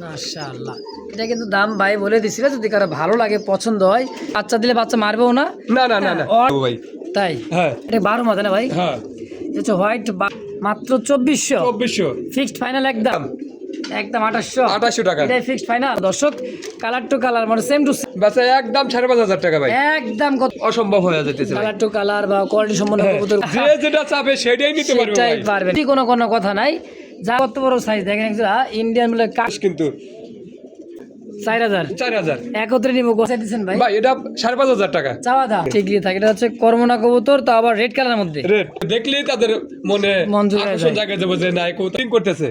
মাশাআল্লাহ, এটা কিন্তু দাম ভাই বলে দিছিল, যদি কারো ভালো লাগে পছন্দ হয় বাচ্চা দিলে বাচ্চা মারবেও না। না না না না ভাই, তাই হ্যাঁ এটা 12 মাথা না ভাই? হ্যাঁ এটা হোয়াইট মাত্র 2400 ফিক্সড ফাইনাল একদম একদম 2800 টাকা, এটাই ফিক্সড ফাইনাল। দর্শক কালার টু কালার মানে সেম টু বাচ্চা একদম 5,500 টাকা ভাই, একদম কত অসম্ভব হয়ে যাচ্ছে ভাই। কালার টু কালার বা কোয়ালিটি সম্পন্ন কবুতর যে যেটা চাবে সেটাই নিতে পারবে সেটাই ভাই, পারবেন, কোনো কোনো কথা নাই। যা কত বড় সাইজ দেখেন, একটা ইন্ডিয়ান বলে কাশ কিন্তু 4000 একত্রে নিব। গোছাই দিচ্ছেন ভাই? ভাই এটা 5,500 টাকা চাওয়া দাম ঠিকই থাকে। এটা হচ্ছে করমনা কবুতর, তো আবার রেড কালারের মধ্যে। রেট দেখলেই তাদের মনে মন জুড়ে আকর্ষণ যায়। জায়গায় যাবে যে না কোচিং করতেছে।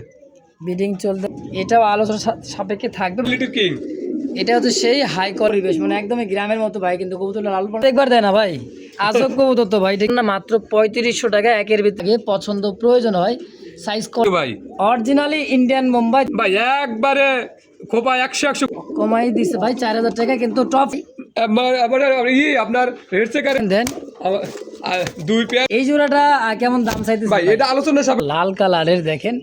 বিডিং চলতে, এটাও আলোচনা সাপেক্ষে থাকবে। লিটল কিং এটা হচ্ছে সেই হাই পরিবেশ, মানে একদমই গ্রামের মতো ভাই, কিন্তু কবুতর লাল পাড়া একবার দেয় না ভাই, আজব কবুতর তো ভাই। ঠিক না, মাত্র 3500 টাকা একের ভিতরে পছন্দ প্রয়োজন হয় সাইজ কত ভাই, অরিজিনালি ইন্ডিয়ান বোম্বাই ভাই একবারে খোপা 100 কমাই দিছে ভাই 4000 টাকা, কিন্তু টপ আপনার রেট চেকার দেন। দুই পেয়ার এই জোড়াটা কেমন দাম চাইতেছে ভাই? এটা আলোচনা সাপেক্ষে। লাল কালারের দেখেন,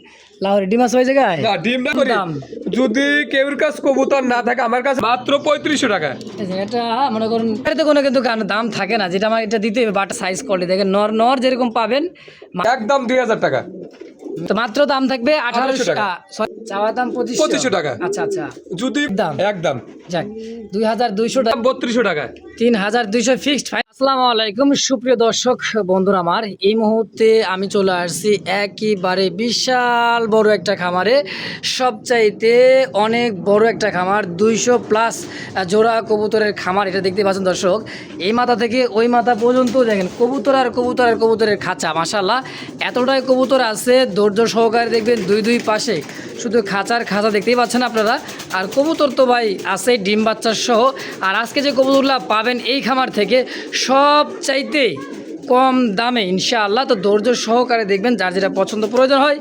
লাহোরি ডিম আছে ওই জায়গায়। না ডিম না করি, দাম যদি কেউর কাছে কবুতর না থাকে আমার কাছে মাত্র 3500 টাকা। এটা মনে করুন এটাতে কোনো কিন্তু দাম থাকে না, যেটা আমার এটা দিতে হবে। বাট সাইজ কোয়ালিটি দেখেন, নর যেরকম পাবেন একদম 2000 টাকা, তো মাত্র দাম থাকবে 1800 টাকা। চাওয়া দাম 2500 টাকা। আচ্ছা আচ্ছা, যদি দাম একদম যাক 2200 টাকা, 3200 টাকা, 3200 ফিক্সড। আসসালামু আলাইকুম সুপ্রিয় দর্শক বন্ধুরা আমার, এই মুহূর্তে আমি চলে আসছি একেবারে বিশাল বড় একটা খামারে, সবচাইতে অনেক বড় একটা খামার, 200+ জোড়া কবুতরের খামার। এটা দেখতে পাচ্ছেন দর্শক, এই মাথা থেকে ওই মাথা পর্যন্ত দেখেন কবুতর আর কবুতরের খাঁচা। মাশাআল্লাহ এতটাই কবুতর আছে, ধৈর্য সহকারে দেখবেন দুই পাশে শুধু খাঁচা দেখতেই পাচ্ছেন আপনারা। আর কবুতর তো ভাই আছে ডিম বাচ্চার সহ। আর আজকে যে কবুতরগুলো পাবেন এই খামার থেকে সব চাইতে কম দামে ইনশাআল্লাহ, তো ধৈর্য সহকারে দেখবেন। যার যেটা পছন্দ প্রয়োজন হয়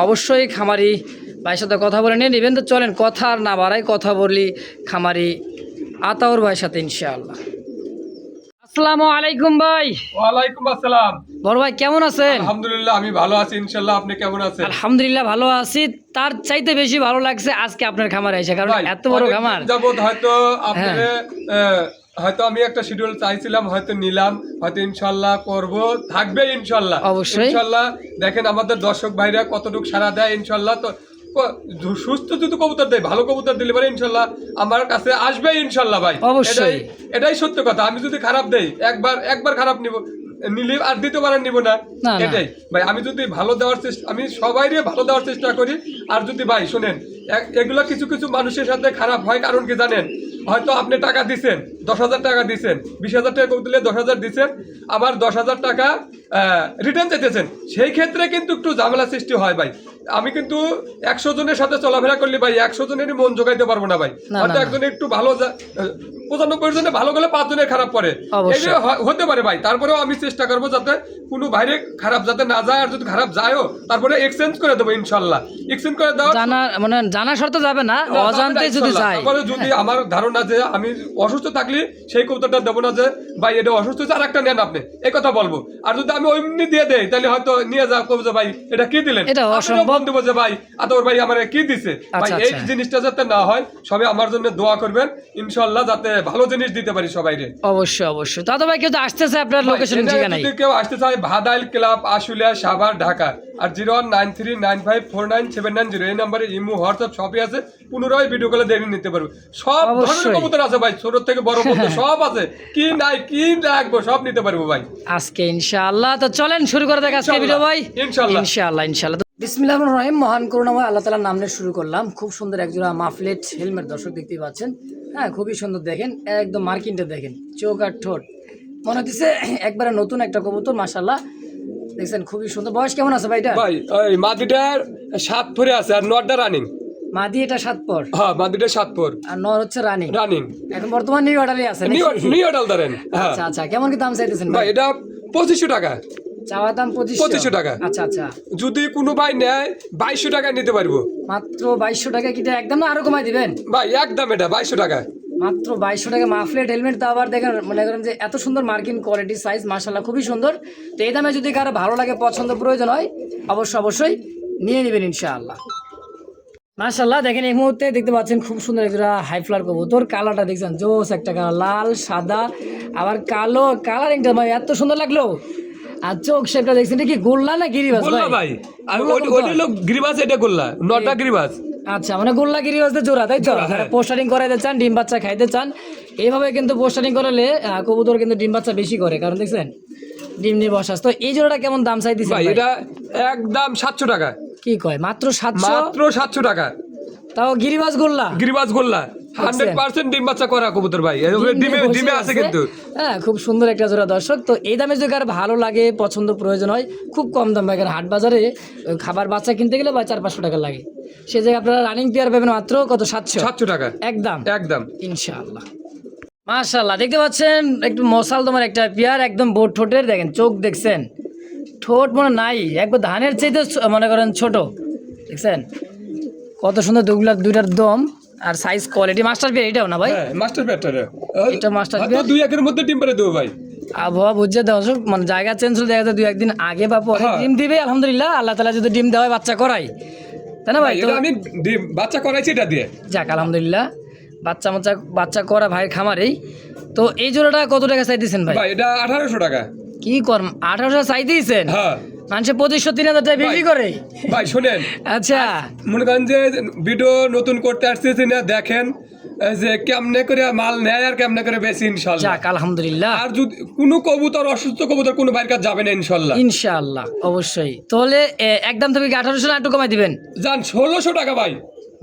অবশ্যই খামারি ভাইয়ের সাথে কথা বলে নিয়ে নেবেন। তো চলেন কথা আর না বাড়াই, কথা বলি খামারি আতাউর ভাইয়ের সাথে ইনশাআল্লাহ। আসসালামু আলাইকুম ভাই। ওয়ালাইকুম আসসালাম। বড় ভাই কেমন আছেন? আলহামদুলিল্লাহ আমি ভালো আছি ইনশাআল্লাহ, আপনি কেমন আছেন? আলহামদুলিল্লাহ ভালো আছি, তার চাইতে বেশি ভালো লাগছে আজকে আপনার খামারে এসে, কারণ এত বড় খামার। যাবত হয়তো আপনারে হয়তো আমি একটা শিডিউল চাইছিলাম, হয়তো নিলাম, হয়তো ইনশাআল্লাহ করব, থাকবে ইনশাআল্লাহ। অবশ্যই ইনশাআল্লাহ দেখেন আমাদের দর্শক ভাইরা কতটুকু সাড়া দেয় ইনশাআল্লাহ। তো সুস্থ যদি কবুতর দেয়, ভালো কবুতর দিলে পারে ইনশাআল্লাহ আমার কাছে আসবে ইনশাআল্লাহ ভাই। অবশ্যই এটাই সত্য কথা। আমি যদি খারাপ দেই, একবার খারাপ নিলে আর দ্বিতীয়বার নিব না, এটাই ভাই। আমি যদি ভালো দেওয়ার চেষ্টা, আমি সবাইরে ভালো দেওয়ার চেষ্টা করি। আর যদি ভাই শোনেন, এগুলা কিছু কিছু মানুষের সাথে খারাপ হয়, কারণ কি জানেন? হয়তো আপনি টাকা দিচ্ছেন, 10,000 টাকা দিচ্ছেন, 20,000 টাকা দিলে 10,000 দিচ্ছেন, আবার 10,000 টাকা রিটার্ন চাইতেছেন, সেই ক্ষেত্রে কিন্তু একটু ঝামেলা সৃষ্টি হয় ভাই। আমি কিন্তু 100 জনের সাথে চলাফেরা করলে ভাই 100 জনেরই মন জোগাইতে পারবো না ভাই। হয়তো একজনে একটু ভালো 95 জনে ভালো গেলে 5 জনের খারাপ পড়ে, এগুলো হতে পারে ভাই। তারপরেও আমি চেষ্টা করবো যাতে কোনো বাইরে খারাপ যাতে না যায়, আর যদি খারাপ যায়ও তারপরে এক্সচেঞ্জ করে দেবো ইনশাল্লাহ। এক্সচেঞ্জ করে দেওয়া জানা শর্ত যাবে না, অজান্তে যদি যায়। তারপরে যদি আমার ধারণা যে আমি অসুস্থ থাকলে সেই কবুতরটা দেবো না, যে ভাই এটা অসুস্থ হচ্ছে আর একটা নেন আপনি, এই কথা বলবো। আর যদি আমি ওইমনি দিয়ে দেই, তাহলে হয়তো নিয়ে যা কবো যে ভাই এটা কি দিলেন, এটা অসম্ভব দেবো যে ভাই আতর ভাই আমার কি দিছে ভাই। এই জিনিসটা যাতে না হয়, সবাই আমার জন্য দোয়া করবেন ইনশাআল্লাহ, যাতে ভালো জিনিস দিতে পারি সবাইরে। অবশ্যই দাদা ভাই, কেউ তো আসতেছে আপনার লোকেশন ঠিকানা? যদি কেউ আসতে চায়, ভাদাইল ক্লাব, আশুলিয়া, সাভার, ঢাকা। আর 0193954979 এই নম্বরে ইমো হোয়াটসঅ্যাপ সবই আছে। পুনরায় ভিডিও কলে দেখে নিতে পারবে। সব ধরনের কবুতর আছে ভাই, ছোট থেকে বড় পর্যন্ত সব আছে। কি নাই কি লাগবে সব নিতে পারবো ভাই আজকে ইনশাআল্লাহ। তো চলেন শুরু করে দেখ আজকে ভিডিও ভাই ইনশাআল্লাহ। বিসমিল্লাহির রহমানির রহিম, মহান করুণাময় আল্লাহ তাআলার নাম নিয়ে শুরু করলাম। খুব সুন্দর একজোড়া মাফলেট হেলমেট দর্শক দেখতেই পাচ্ছেন। হ্যাঁ খুবই সুন্দর, দেখেন একদম মার্কিনটা দেখেন, চোখ আর ঠোঁট মনে হচ্ছে একবারে নতুন একটা কবুতর। মাশাআল্লাহ দেখছেন খুবই সুন্দর। বয়স কেমন আছে ভাইটা? ভাই ওই মাদিটার 7 পরে আছে, আর নরটা রানিং। মাদি এটা 7 পর, হ্যাঁ মাদিটা 7 পর, আর নর হচ্ছে রানিং। এখন বর্তমান নিউ অর্ডারই আছে, নিউ অর্ডার ধরেন। আচ্ছা কেমন কি দাম চাইতেছেন ভাই? এটা 2500 টাকা চাওয়া দাম। 2500 টাকা। আচ্ছা যদি কোনো ভাই নেয় 2200 টাকায় নিতে পারবো। মাত্র 2200 টাকা? কি একদম না আরো কমাই দিবেন ভাই? একদম এটা 2200 টাকা, মাত্র 2200 টাকা মাফলেট হেলমেট। তো আবার দেখেন মনে করেন যে এত সুন্দর মার্কিন কোয়ালিটি সাইজ, মাশাআল্লাহ খুবই সুন্দর। তো এই দামে যদি কারো ভালো লাগে পছন্দ প্রয়োজন হয় অবশ্যই নিয়ে নেবেন ইনশাআল্লাহ। মাশাআল্লাহ দেখেন এই মুহূর্তে দেখতে পাচ্ছেন খুব সুন্দর একটা হাই ফ্লার কবুতর, কালারটা দেখছেন জোস একটা কালার, লাল সাদা আবার কালো, কালারিংটা ভাই এত সুন্দর লাগলো। আর চোখ শেপটা দেখছেন এটা কি গোল্লা না গিরিবাজ গোল্লা ভাই? আর ওইটা হলো গিরিবাজ, এটা গোল্লা, নটা গিরিবাজ। আচ্ছা মানে গোল্লা গিরিবাজদের জোড়া, তাই তো? যারা পোস্টারিং করাইতে চান, ডিম বাচ্চা খাইতে চান, এইভাবে কিন্তু পোস্টারিং করালে কবুতর কিন্তু ডিম বাচ্চা বেশি করে, কারণ দেখছেন ডিম নিয়ে বসাস। তো এই জোড়াটা কেমন দাম চাইতেছে ভাই? এটা একদম 700 টাকা। কি কয় মাত্র 700? মাত্র 700 টাকা। তাও গিরিবাজ গোল্লা, গিরিবাজ গোল্লা 100% ডিম বাচ্চা করা কবুতর ভাই, ডিমে আছে কিন্তু। হ্যাঁ খুব সুন্দর একটা জোড়া দর্শক। তো এই দামে যদি আর ভালো লাগে, পছন্দ প্রয়োজন হয়, খুব কম দাম ভাই, কারণ হাট বাজারে খাবার বাচ্চা কিনতে গেলে ভাই 400-500 টাকা লাগে, সে জায়গায় আপনারা রানিং পেয়ার পাবেন মাত্র কত? 700 টাকা একদম একদম ইনশাআল্লাহ। মাশাআল্লাহ দেখতে পাচ্ছেন একটু মশাল তোমার একটা পেয়ার, একদম বোট ঠোঁটের, দেখেন চোখ দেখছেন, ঠোঁট মনে নাই একবার ধানের চাইতে মনে করেন ছোট, দেখছেন কত সুন্দর দুইটার দম আর সাইজ কোয়ালিটি। মাস্টার পেয়ার এটাও না ভাই? হ্যাঁ মাস্টার পেয়ারটা এটা মাস্টার পেয়ার। 2 একের মধ্যে ডিম পারে দেবো ভাই। আবহাওয়া বুঝছে দর্শক, মানে জায়গা চেঞ্জ হলে দেখা যায় 2-1 দিন আগে বা পরে ডিম দিবে, আলহামদুলিল্লাহ আল্লাহ তাআলা যদি ডিম দেওয়ায় বাচ্চা করাই, তাই না ভাই? তো আমি ডিম বাচ্চা করাইছি এটা দিয়ে, যাক আলহামদুলিল্লাহ বাচ্চা করা ভাইয়ের খামারেই। তো এই জোড়াটা কত টাকা চাইতেছেন ভাই? ভাই এটা 1800 টাকা। কি করম 1800 চাই দিয়েছেন? হ্যাঁ মানুষে 2500-3000 টাকা বিক্রি করে ভাই। শোনেন আচ্ছা মনে করেন যে ভিডিও নতুন করতে আসতেছি না, দেখেন যে কেমনে করে মাল নেয় আর কেমনে করে বেশি ইনশাআল্লাহ। যাক আলহামদুলিল্লাহ। আর যদি কোনো কবুতর অসুস্থ কবুতর কোনো বাইর কাজ যাবে না ইনশাআল্লাহ। ইনশাআল্লাহ অবশ্যই। তাহলে একদম থেকে 1800 না একটু কমাই দিবেন? জান 1600 টাকা ভাই।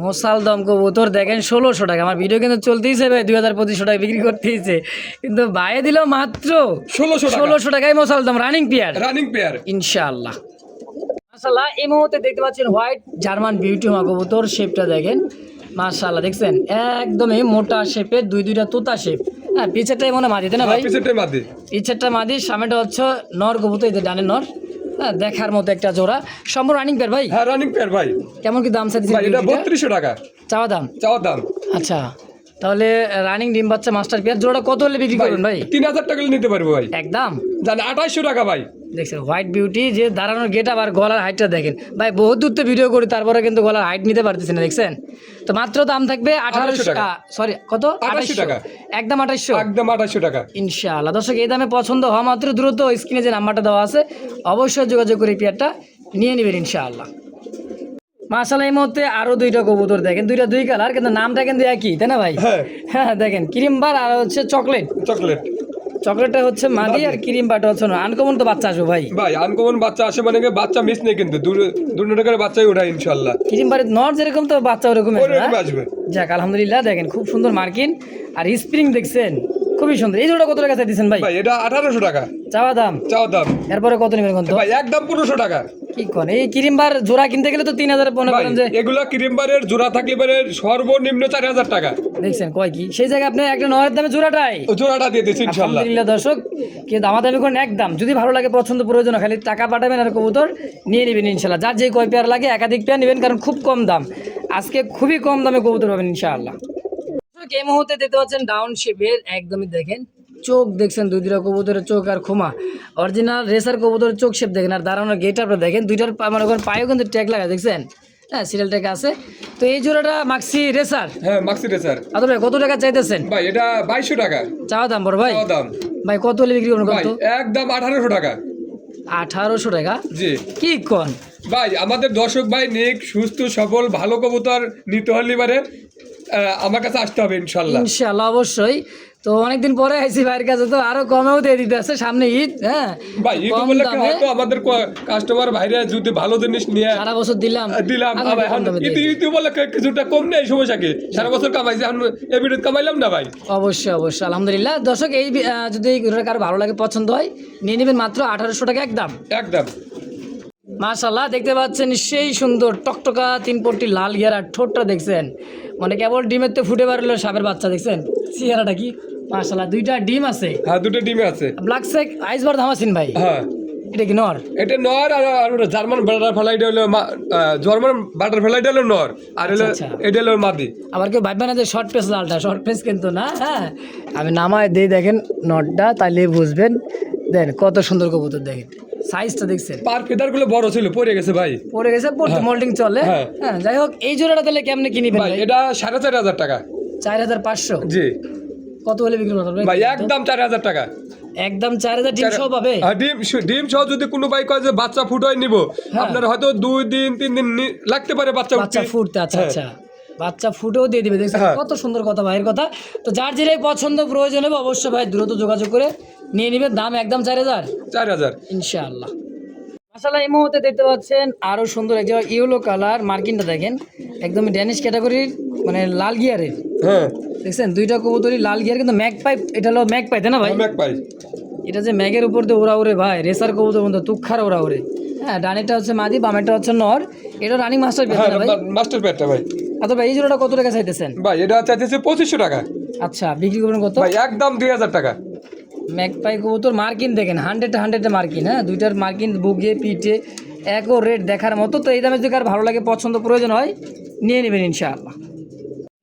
মশাল দম কবুতর দেখেন 1600 টাকা। আমার ভিডিও কিন্তু চলতেইছে ভাই, 2500 টাকা বিক্রি করতেইছে, কিন্তু বাইরে দিল মাত্র 1600 টাকায় মশাল দম রানিং পেয়ার ইনশাআল্লাহ। মাশাআল্লাহ এই মুহূর্তে দেখতে পাচ্ছেন হোয়াইট জার্মান বিউটি মা কবুতর, শেপটা দেখেন মাশাআল্লাহ, দেখছেন একদমই মোটা শেপের, দুইটা তোতা শেপ। হ্যাঁ পিছেরটাই মনে মাদি, তাই না ভাই? পিছেরটা মাদি, সামনেটা হচ্ছে নর কবুতর, এই যে ডানে নর। হ্যাঁ দেখার মতো একটা জোড়া, সম্পূর্ণ রানিং পেয়ার ভাই? হ্যাঁ রানিং পেয়ার ভাই। কেমন কি দাম চাইছেন? এটা 3200 টাকা চাওয়া দাম। আচ্ছা তাহলে রানিং ডিম বাচ্চা মাস্টার পেয়ার জোড়া কত হলে বিক্রি করবেন ভাই? 3000 টাকা নিতে পারবো ভাই একদম। জান 2800 টাকা ভাই। দেখছেন হোয়াইট বিউটি, যে দাঁড়ানোর গেট আবার গলার হাইটটা দেখেন ভাই, বহুত দূর তো ভিডিও করি তারপরে কিন্তু গলার হাইট নিতে পারতেছি না, দেখছেন তো। মাত্র দাম থাকবে 1800 টাকা, সরি কত? 2800 টাকা একদম 2800 টাকা ইনশাআল্লাহ। দর্শক এই দামে পছন্দ হওয়া মাত্র দ্রুত স্ক্রিনে যে নাম্বারটা দেওয়া আছে অবশ্যই যোগাযোগ করে পেয়ারটা নিয়ে নেবেন ইনশাআল্লাহ। মাশাআল্লাহ এই মুহূর্তে আরো দুইটা কবুতর দেখেন, দুই কালার, কিন্তু নামটা কিন্তু একই, তাই না ভাই? হ্যাঁ দেখেন ক্রিম বার আর হচ্ছে চকলেটটা হচ্ছে মাদি আর ক্রিম বারটা হচ্ছে না। আনকমন তো বাচ্চা আসবে ভাই? আনকমন বাচ্চা আসে মানে বাচ্চা মিস নেই, কিন্তু দুটো টাকার বাচ্চাই ওঠায় ইনশাআল্লাহ। ক্রিম বারের নর যেরকম তো বাচ্চা ওরকম আসবে। যাক আলহামদুলিল্লাহ, দেখেন খুব সুন্দর মার্কিন আর স্প্রিং দেখছেন খুবই সুন্দর। এই জোড়া কত টাকা চাইছেন ভাই? এটা 1800 টাকা চাওয়া দাম। এরপরে কত নেবেন ভাই? একদম 1500 টাকা। কি কোন এই ক্রিম বার জোড়া কিনতে গেলে তো 3000 মনে করেন যে এগুলা ক্রিম বারের জোড়া থাকলে পারে সর্বনিম্ন 4000 টাকা। দেখছেন কয় কি, সেই জায়গায় আপনি একটা নরের দামে জোড়াটা দিয়ে দিচ্ছি ইনশাআল্লাহ। আলহামদুলিল্লাহ দর্শক, কি দামাদামি করেন একদম, যদি ভালো লাগে পছন্দ প্রয়োজন খালি টাকা পাঠাবেন আর কবুতর নিয়ে নেবেন ইনশাআল্লাহ। যার যে কয় পেয়ার লাগে একাধিক পেয়ার নেবেন, কারণ খুব কম দাম, আজকে খুবই কম দামে কবুতর পাবেন ইনশাআল্লাহ। এই মুহূর্তে দেখতে পাচ্ছেন ডাউন শেপের, একদমই দেখেন চোখ দেখছেন, দুইটা কবুতরের চোখ আর খোমা অরিজিনাল রেসার কবুতরের চোখ শেপ দেখেন, আর দাঁড়ানোর গেট আপটা দেখেন, দুইটার মনে করেন পায়েও কিন্তু ট্যাগ লাগা, দেখছেন হ্যাঁ সিরিয়াল ট্যাগ আছে। তো এই জোড়াটা মাক্সি রেসার। হ্যাঁ মাক্সি রেসার। আচ্ছা ভাই কত টাকা চাইতেছেন ভাই? এটা 2200 টাকা চাওয়া দাম। বড় ভাই ভাই কত হলে বিক্রি করবেন? কত? একদম 1800 টাকা। 1800 টাকা? জি। কি কোন ভাই? আমাদের দর্শক ভাই নেক সুস্থ সবল ভালো কবুতর নিতে হলে এবারে আমার কাছে আসতে হবে ইনশাআল্লাহ অবশ্যই। তো অনেকদিন পরে আইছি ভাইয়ের কাছে, তো আরো কমেও দিয়ে দিতে আছে, সামনে ঈদ। হ্যাঁ ভাই ঈদ বলে হয়তো আমাদের কাস্টমার ভাইরা যদি ভালো জিনিস নিয়ে সারা বছর দিলাম ঈদ বলে কিছুটা কম নেই, সমস্যা কি? সারা বছর কামাইছি, এখন এই ভিডিও কামাইলাম না ভাই। অবশ্যই আলহামদুলিল্লাহ। দর্শক এই যদি কারো ভালো লাগে পছন্দ হয় নিয়ে নেবেন মাত্র 1800 টাকা একদম। মাশাআল্লাহ দেখতে পাচ্ছেন সেই সুন্দর টকটকা 3 পট্টি লাল গিয়ার, আর ঠোঁটটা দেখছেন মানে কেবল ডিমের তো ফুটে পারলো সাপের বাচ্চা, দেখছেন চেহারাটা কি মাশাআল্লাহ। দুইটা ডিম আছে? হ্যাঁ দুটো ডিমে আছে। ব্ল্যাক সেক আইসবার ধামাসিন ভাই? হ্যাঁ। এটা কি নর? এটা নর, আর জার্মান বাটারফ্লাইটা হলো জার্মান বাটারফ্লাইটা হলো নর, আর হলো এটা হলো মাদি। আবার কেউ ভাববে না যে শর্ট পেস লালটা, শর্ট পেস কিন্তু না। হ্যাঁ আমি নামায় দিই, দেখেন নটটা, তাইলে বুঝবেন। দেন কত সুন্দর কবুতর দেখেন, সাইজটা দেখছেন, পার ফেদার গুলো বড় ছিল, পড়ে গেছে ভাই, পড়ে গেছে, মোল্ডিং চলে। হ্যাঁ। হ্যাঁ, যাই হোক, এই জোড়াটা তাহলে কেমনে কিনিবেন ভাই ভাই? এটা 4,500 টাকা। 4,500? জি কত হলে বিক্রি করবেন ভাই? ভাই একদম 4,000 টাকা। একদম 4,000 ডিম সহ পাবে? ডিম সহ যদি কোনো ভাই কয় যে বাচ্চা ফুটাই নিব, হ্যাঁ। আপনার হয়তো 2 দিন 3 দিন লাগতে পারে বাচ্চা ফুটতে। আচ্ছা হ্যাঁ। আচ্ছা, বাচ্চা ফুটেও দিয়ে দিবে, দেখছেন হ্যাঁ। কত সুন্দর কথা ভাইয়ের কথা। তো যার যেটাই পছন্দ প্রয়োজন হবে অবশ্যই ভাই দ্রুত যোগাযোগ করে নিয়ে নেবেন। দাম একদম 4,000 ইনশাআল্লাহ। মাশাআল্লাহ, এই মুহূর্তে দেখতে পাচ্ছেন আরো সুন্দর একটা ইয়েলো কালার মার্কিনটা, দেখেন একদমই ড্যানিশ ক্যাটাগরির, মানে লাল গিয়ারের। হ্যাঁ দেখছেন দুইটা কবুতরই লাল গিয়ার, কিন্তু ম্যাক পাই, এটা হলো ম্যাক পাই, তাই না ভাই? ম্যাক পাই। এটা যে ম্যাগের উপর দিয়ে ওরা ওরে ভাই, রেসার কবুতর বন্ধু, তুক্ষার ওরা ওরে। হ্যাঁ, ডানেরটা হচ্ছে মাদি, বামেরটা হচ্ছে নর। এটা রানিং মাস্টার পেয়ার হ্যাঁ না ভাই? মাস্টার পেয়ারটা ভাই। আচ্ছা ভাই, এই জোড়াটা কত টাকা চাইতেছেন? ভাই এটা চাইতেছে 2500 টাকা। আচ্ছা, বিক্রি করবেন কত? ভাই একদম 2000 টাকা। ম্যাকপাই কবুতর মার্কিন দেখেন, 100 মার্কিন। হ্যাঁ, দুইটার মার্কিন বুকে পিঠে একও রেট দেখার মতো। তো এই দামে যদি কার ভালো লাগে, পছন্দ প্রয়োজন হয়, নিয়ে নেবেন ইনশাআল্লাহ।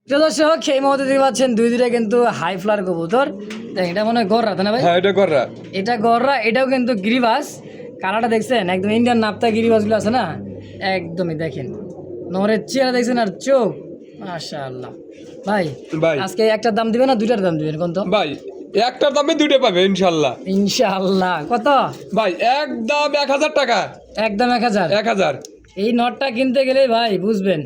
প্রিয় দর্শক, এই মুহূর্তে দেখতে পাচ্ছেন দুইটা কিন্তু হাই ফ্লার কবুতর। দেখেন, এটা মনে হয় গররা, তাই না ভাই? হ্যাঁ এটা গররা। এটা গররা, এটাও কিন্তু গিরিবাস। কালারটা দেখছেন একদম ইন্ডিয়ান নাপ্তা গিরিবাসগুলো আছে না, একদমই দেখেন। নরের চেহারা দেখছেন আর চোখ, মাশাআল্লাহ। ভাই ভাই আজকে একটার দাম দিবেন না দুইটার দাম দিবেন কোন? তো ভাই একটার দামে দুইটা পাবে ইনশাআল্লাহ। ইনশাআল্লাহ। কত ভাই? একদম 1000 টাকা। একদম 1000? 1000। এই নটটা কিনতে গেলে ভাই বুঝবেন,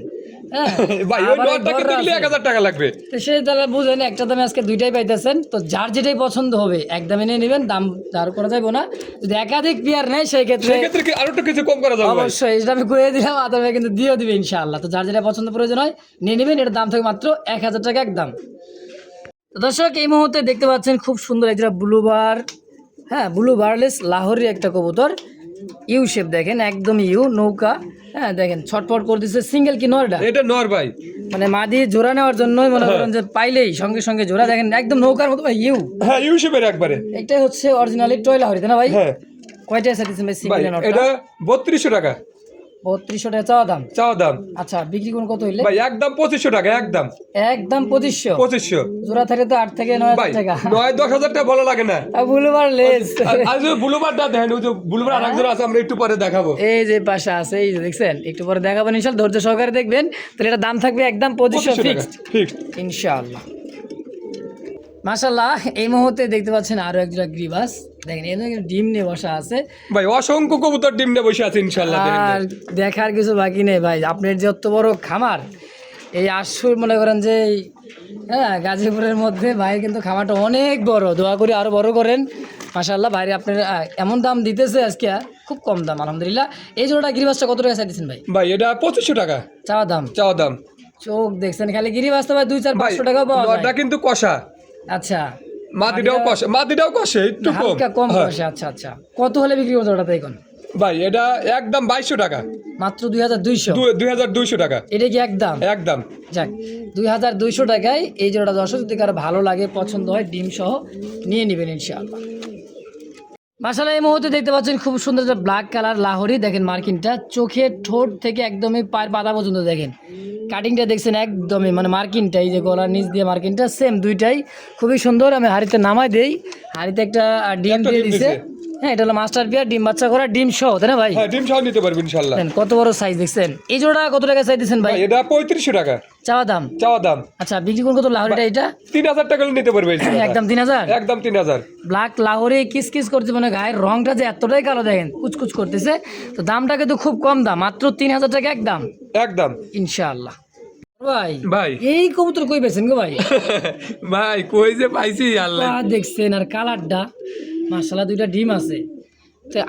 হ্যাঁ ভাই ওই নটটা কিনতে গেলে 1000 টাকা লাগবে। তো সেই তাহলে বুঝেন, একটা দামে আজকে দুইটাই পাইতেছেন। তো যার যেটাই পছন্দ হবে একদমে নিয়ে নেবেন, দাম দাঁড় করা যাবে না। যদি একাধিক পেয়ার নেয় সেই ক্ষেত্রে কি আরো একটু কিছু কম করা যাবে? অবশ্যই, এটা আমি করে দিলাম, আদামে কিন্তু দিয়েও দিবে ইনশাআল্লাহ। তো যার যেটা পছন্দ প্রয়োজন হয় নিয়ে নেবেন। এটার দাম থাকে মাত্র 1000 টাকা একদম। তো দর্শক, এই মুহূর্তে দেখতে পাচ্ছেন খুব সুন্দর একটা ব্লুবার, হ্যাঁ ব্লু বারলেস লাহোরি একটা কবুতর, ইউ শেপ দেখেন, একদম ইউ নৌকা। হ্যাঁ দেখেন ছটফট করে দিচ্ছে। সিঙ্গেল কি নরটা? এটা নর ভাই, মানে মাদি জোড়া নেওয়ার জন্যই মনে করেন যে পাইলেই সঙ্গে সঙ্গে জোড়া, দেখেন একদম নৌকার মতো ভাই ইউ। হ্যাঁ ইউ শেপের একবারে। এটাই হচ্ছে অরিজিনালি টয় লাহোরি, তাই না ভাই? হ্যাঁ। কয়টা আছে দিচ্ছেন ভাই ভাই সিঙ্গেল নরটা? এটা 3200 টাকা। 3200 টাকা চাওয়া দাম? চাও দাম। আচ্ছা, বিক্রি কোন কত হইলে? ভাই একদম 2500 টাকা। একদম একদম 2500? 2500। জোড়া থাকে তো 8 থেকে 9000 ভাই টাকা। 9-10,000 টাকা ভালো লাগে না। ব্লুবার লেস, আর যে ব্লুবারটা দেখেন, ওই যে ব্লুবার আরেকজন আছে, আমরা একটু পরে দেখাবো। এই যে পাশে আছে, এই যে দেখছেন, একটু পরে দেখাবেন ইনশাআল্লাহ, ধৈর্য সহকারে দেখবেন। তাহলে এটা দাম থাকবে একদম 2500 ফিক্সড ইনশাআল্লাহ। মাশাআল্লাহ, এই মুহূর্তে দেখতে পাচ্ছেন আরো একটা গ্রিবাস, দেখেন এখানে ডিম নিয়ে বসা আছে ভাই। অসংখ্য কবুতর ডিম নিয়ে বসে আছে ইনশাআল্লাহ। আর দেখার কিছু বাকি নেই ভাই। আপনার যে অত বড় খামার, এই আশুর মনে করেন যে হ্যাঁ গাজীপুরের মধ্যে ভাই, কিন্তু খামারটা অনেক বড়। দোয়া করি আরো বড় করেন মাশাআল্লাহ। বাইরে আপনার এমন দাম দিতেছে আজকে, খুব কম দাম আলহামদুলিল্লাহ। এই জোড়াটা গিরিবাসটা কত টাকা চাইতেছেন ভাই? ভাই এটা 2500 টাকা চাওয়া দাম? চাওয়া দাম। চোখ দেখছেন খালি, গিরিবাস তো ভাই 200-500 টাকা পাওয়া যায়। নরটা কিন্তু কষা, আচ্ছা, মাদিটাও কষা, মাদিটাও কষে একটু কম। হালকা কম বসে। আচ্ছা আচ্ছা, কত হলে বিক্রি করতে ওটা এখন? ভাই এটা একদম 2200 টাকা। মাত্র 2200? 2200 টাকা। এটা কি একদম? একদম। যাক, 2200 টাকায় এই জোড়া দর্শক যদি কারো ভালো লাগে, পছন্দ হয়, ডিম সহ নিয়ে নেবেন ইনশাআল্লাহ। মাশাআল্লাহ, এই মুহূর্তে দেখতে পাচ্ছেন খুব সুন্দর একটা ব্ল্যাক কালার লাহোরি, দেখেন মার্কিনটা, চোখে ঠোঁট থেকে একদমই পায়ের পাতা পর্যন্ত দেখেন কাটিংটা দেখছেন, একদমই মানে মার্কিনটা, এই যে গলার নিচ দিয়ে মার্কিনটা সেম দুইটাই খুবই সুন্দর। আমি হাড়িতে নামাই দেই, হাড়িতে একটা ডিম দিয়ে দিছে। হ্যাঁ, এটা হলো মাস্টার পেয়ার, ডিম বাচ্চা করা, ডিম সহ, তাই না ভাই? হ্যাঁ ডিম সহ নিতে পারবেন ইনশাআল্লাহ। কত বড় সাইজ দেখছেন। এই জোড়া কত টাকা চাইতেছেন ভাই? এটা 3500 টাকা চাওয়া দাম? চাওয়া দাম। আচ্ছা, বিক্রি কোন কত লাহোরিটা? এটা 3000 টাকা নিতে পারবে একদম 3000? একদম 3000। ব্ল্যাক লাহোরি কিস করতে, মানে গায়ের রংটা যে এতটাই কালো, দেখেন কুচকুচ করতেছে। তো দামটা কিন্তু খুব কম দাম, মাত্র 3000 টাকা একদম একদম ইনশাআল্লাহ। ভাই ভাই এই কবুতর কই পেয়েছেন গো ভাই? ভাই কই যে পাইছি আল্লাহ। দেখছেন আর কালারটা মাশাআল্লাহ, দুইটা ডিম আছে।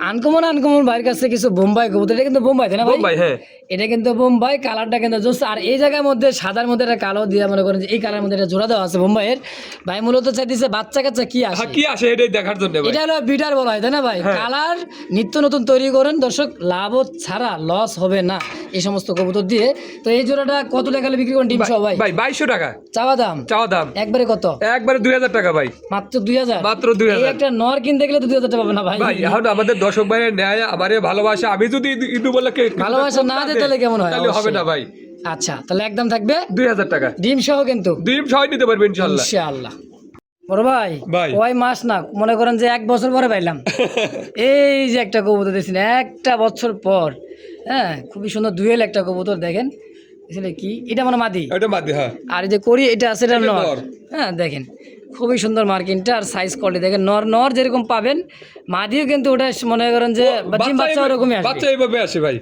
আনকমন ভাইয়ের কাছে কিছু বোম্বাই কবুতর, এটা কিন্তু বোম্বাই, তাই না ভাই? বোম্বাই, হ্যাঁ এটা কিন্তু বোম্বাই, কালারটা কিন্তু জোস। আর এই জায়গার মধ্যে সাদার মধ্যে একটা কালো দিয়ে মনে করেন যে এই কালার মধ্যে একটা জোড়া দেওয়া আছে বোম্বাইয়ের। ভাই মূলত চাইতেছে বাচ্চা কাচ্চা কি আসে, কি আসে এটাই দেখার জন্য। এটা হলো বিটার বলা হয়, তাই না ভাই? কালার নিত্য নতুন তৈরি করেন দর্শক, লাভ ছাড়া লস হবে না এই সমস্ত কবুতর দিয়ে। তো এই জোড়াটা কত টাকা বিক্রি করেন ডিম সহ ভাই? ভাই 2200 টাকা চাওয়া দাম? চাওয়া দাম। একবারে কত? একবারে 2000 টাকা ভাই। মাত্র 2000? মাত্র 2000। এই একটা নর কিনতে গেলে 2000 টাকা পাবে না ভাই? ভাই এখন আমাদের দর্শক ভাইয়ের ন্যায় আমারে ভালোবাসা, আমি যদি ঈদ বলে ভালোবাসা না দিতে তাহলে কেমন হয়? তাহলে হবে না ভাই। আচ্ছা, তাহলে একদম থাকবে 2000 টাকা ডিম সহ, কিন্তু ডিম সহ নিতে পারবে ইনশাআল্লাহ। ইনশাআল্লাহ। বড় ভাই ভাই। কয় মাস না মনে করেন যে 1 বছর পরে পাইলাম এই যে একটা কবুতর দেখছেন 1টা বছর পর। হ্যাঁ খুবই সুন্দর দুয়েল একটা কবুতর দেখেন এখানে কি এটা মানে মাদি ওটা মাদি, হ্যাঁ। আর এই যে করি এটা আছে এটা এটা নর। নর। হ্যাঁ দেখেন খুবই সুন্দর মার্কিনটা আর সাইজ কোয়ালিটি দেখেন নর নর যেরকম পাবেন মাদিও কিন্তু ওটা মনে করেন যে ডিম বাচ্চা ওরকমই আসবে। বাচ্চা এইভাবে আসে ভাই।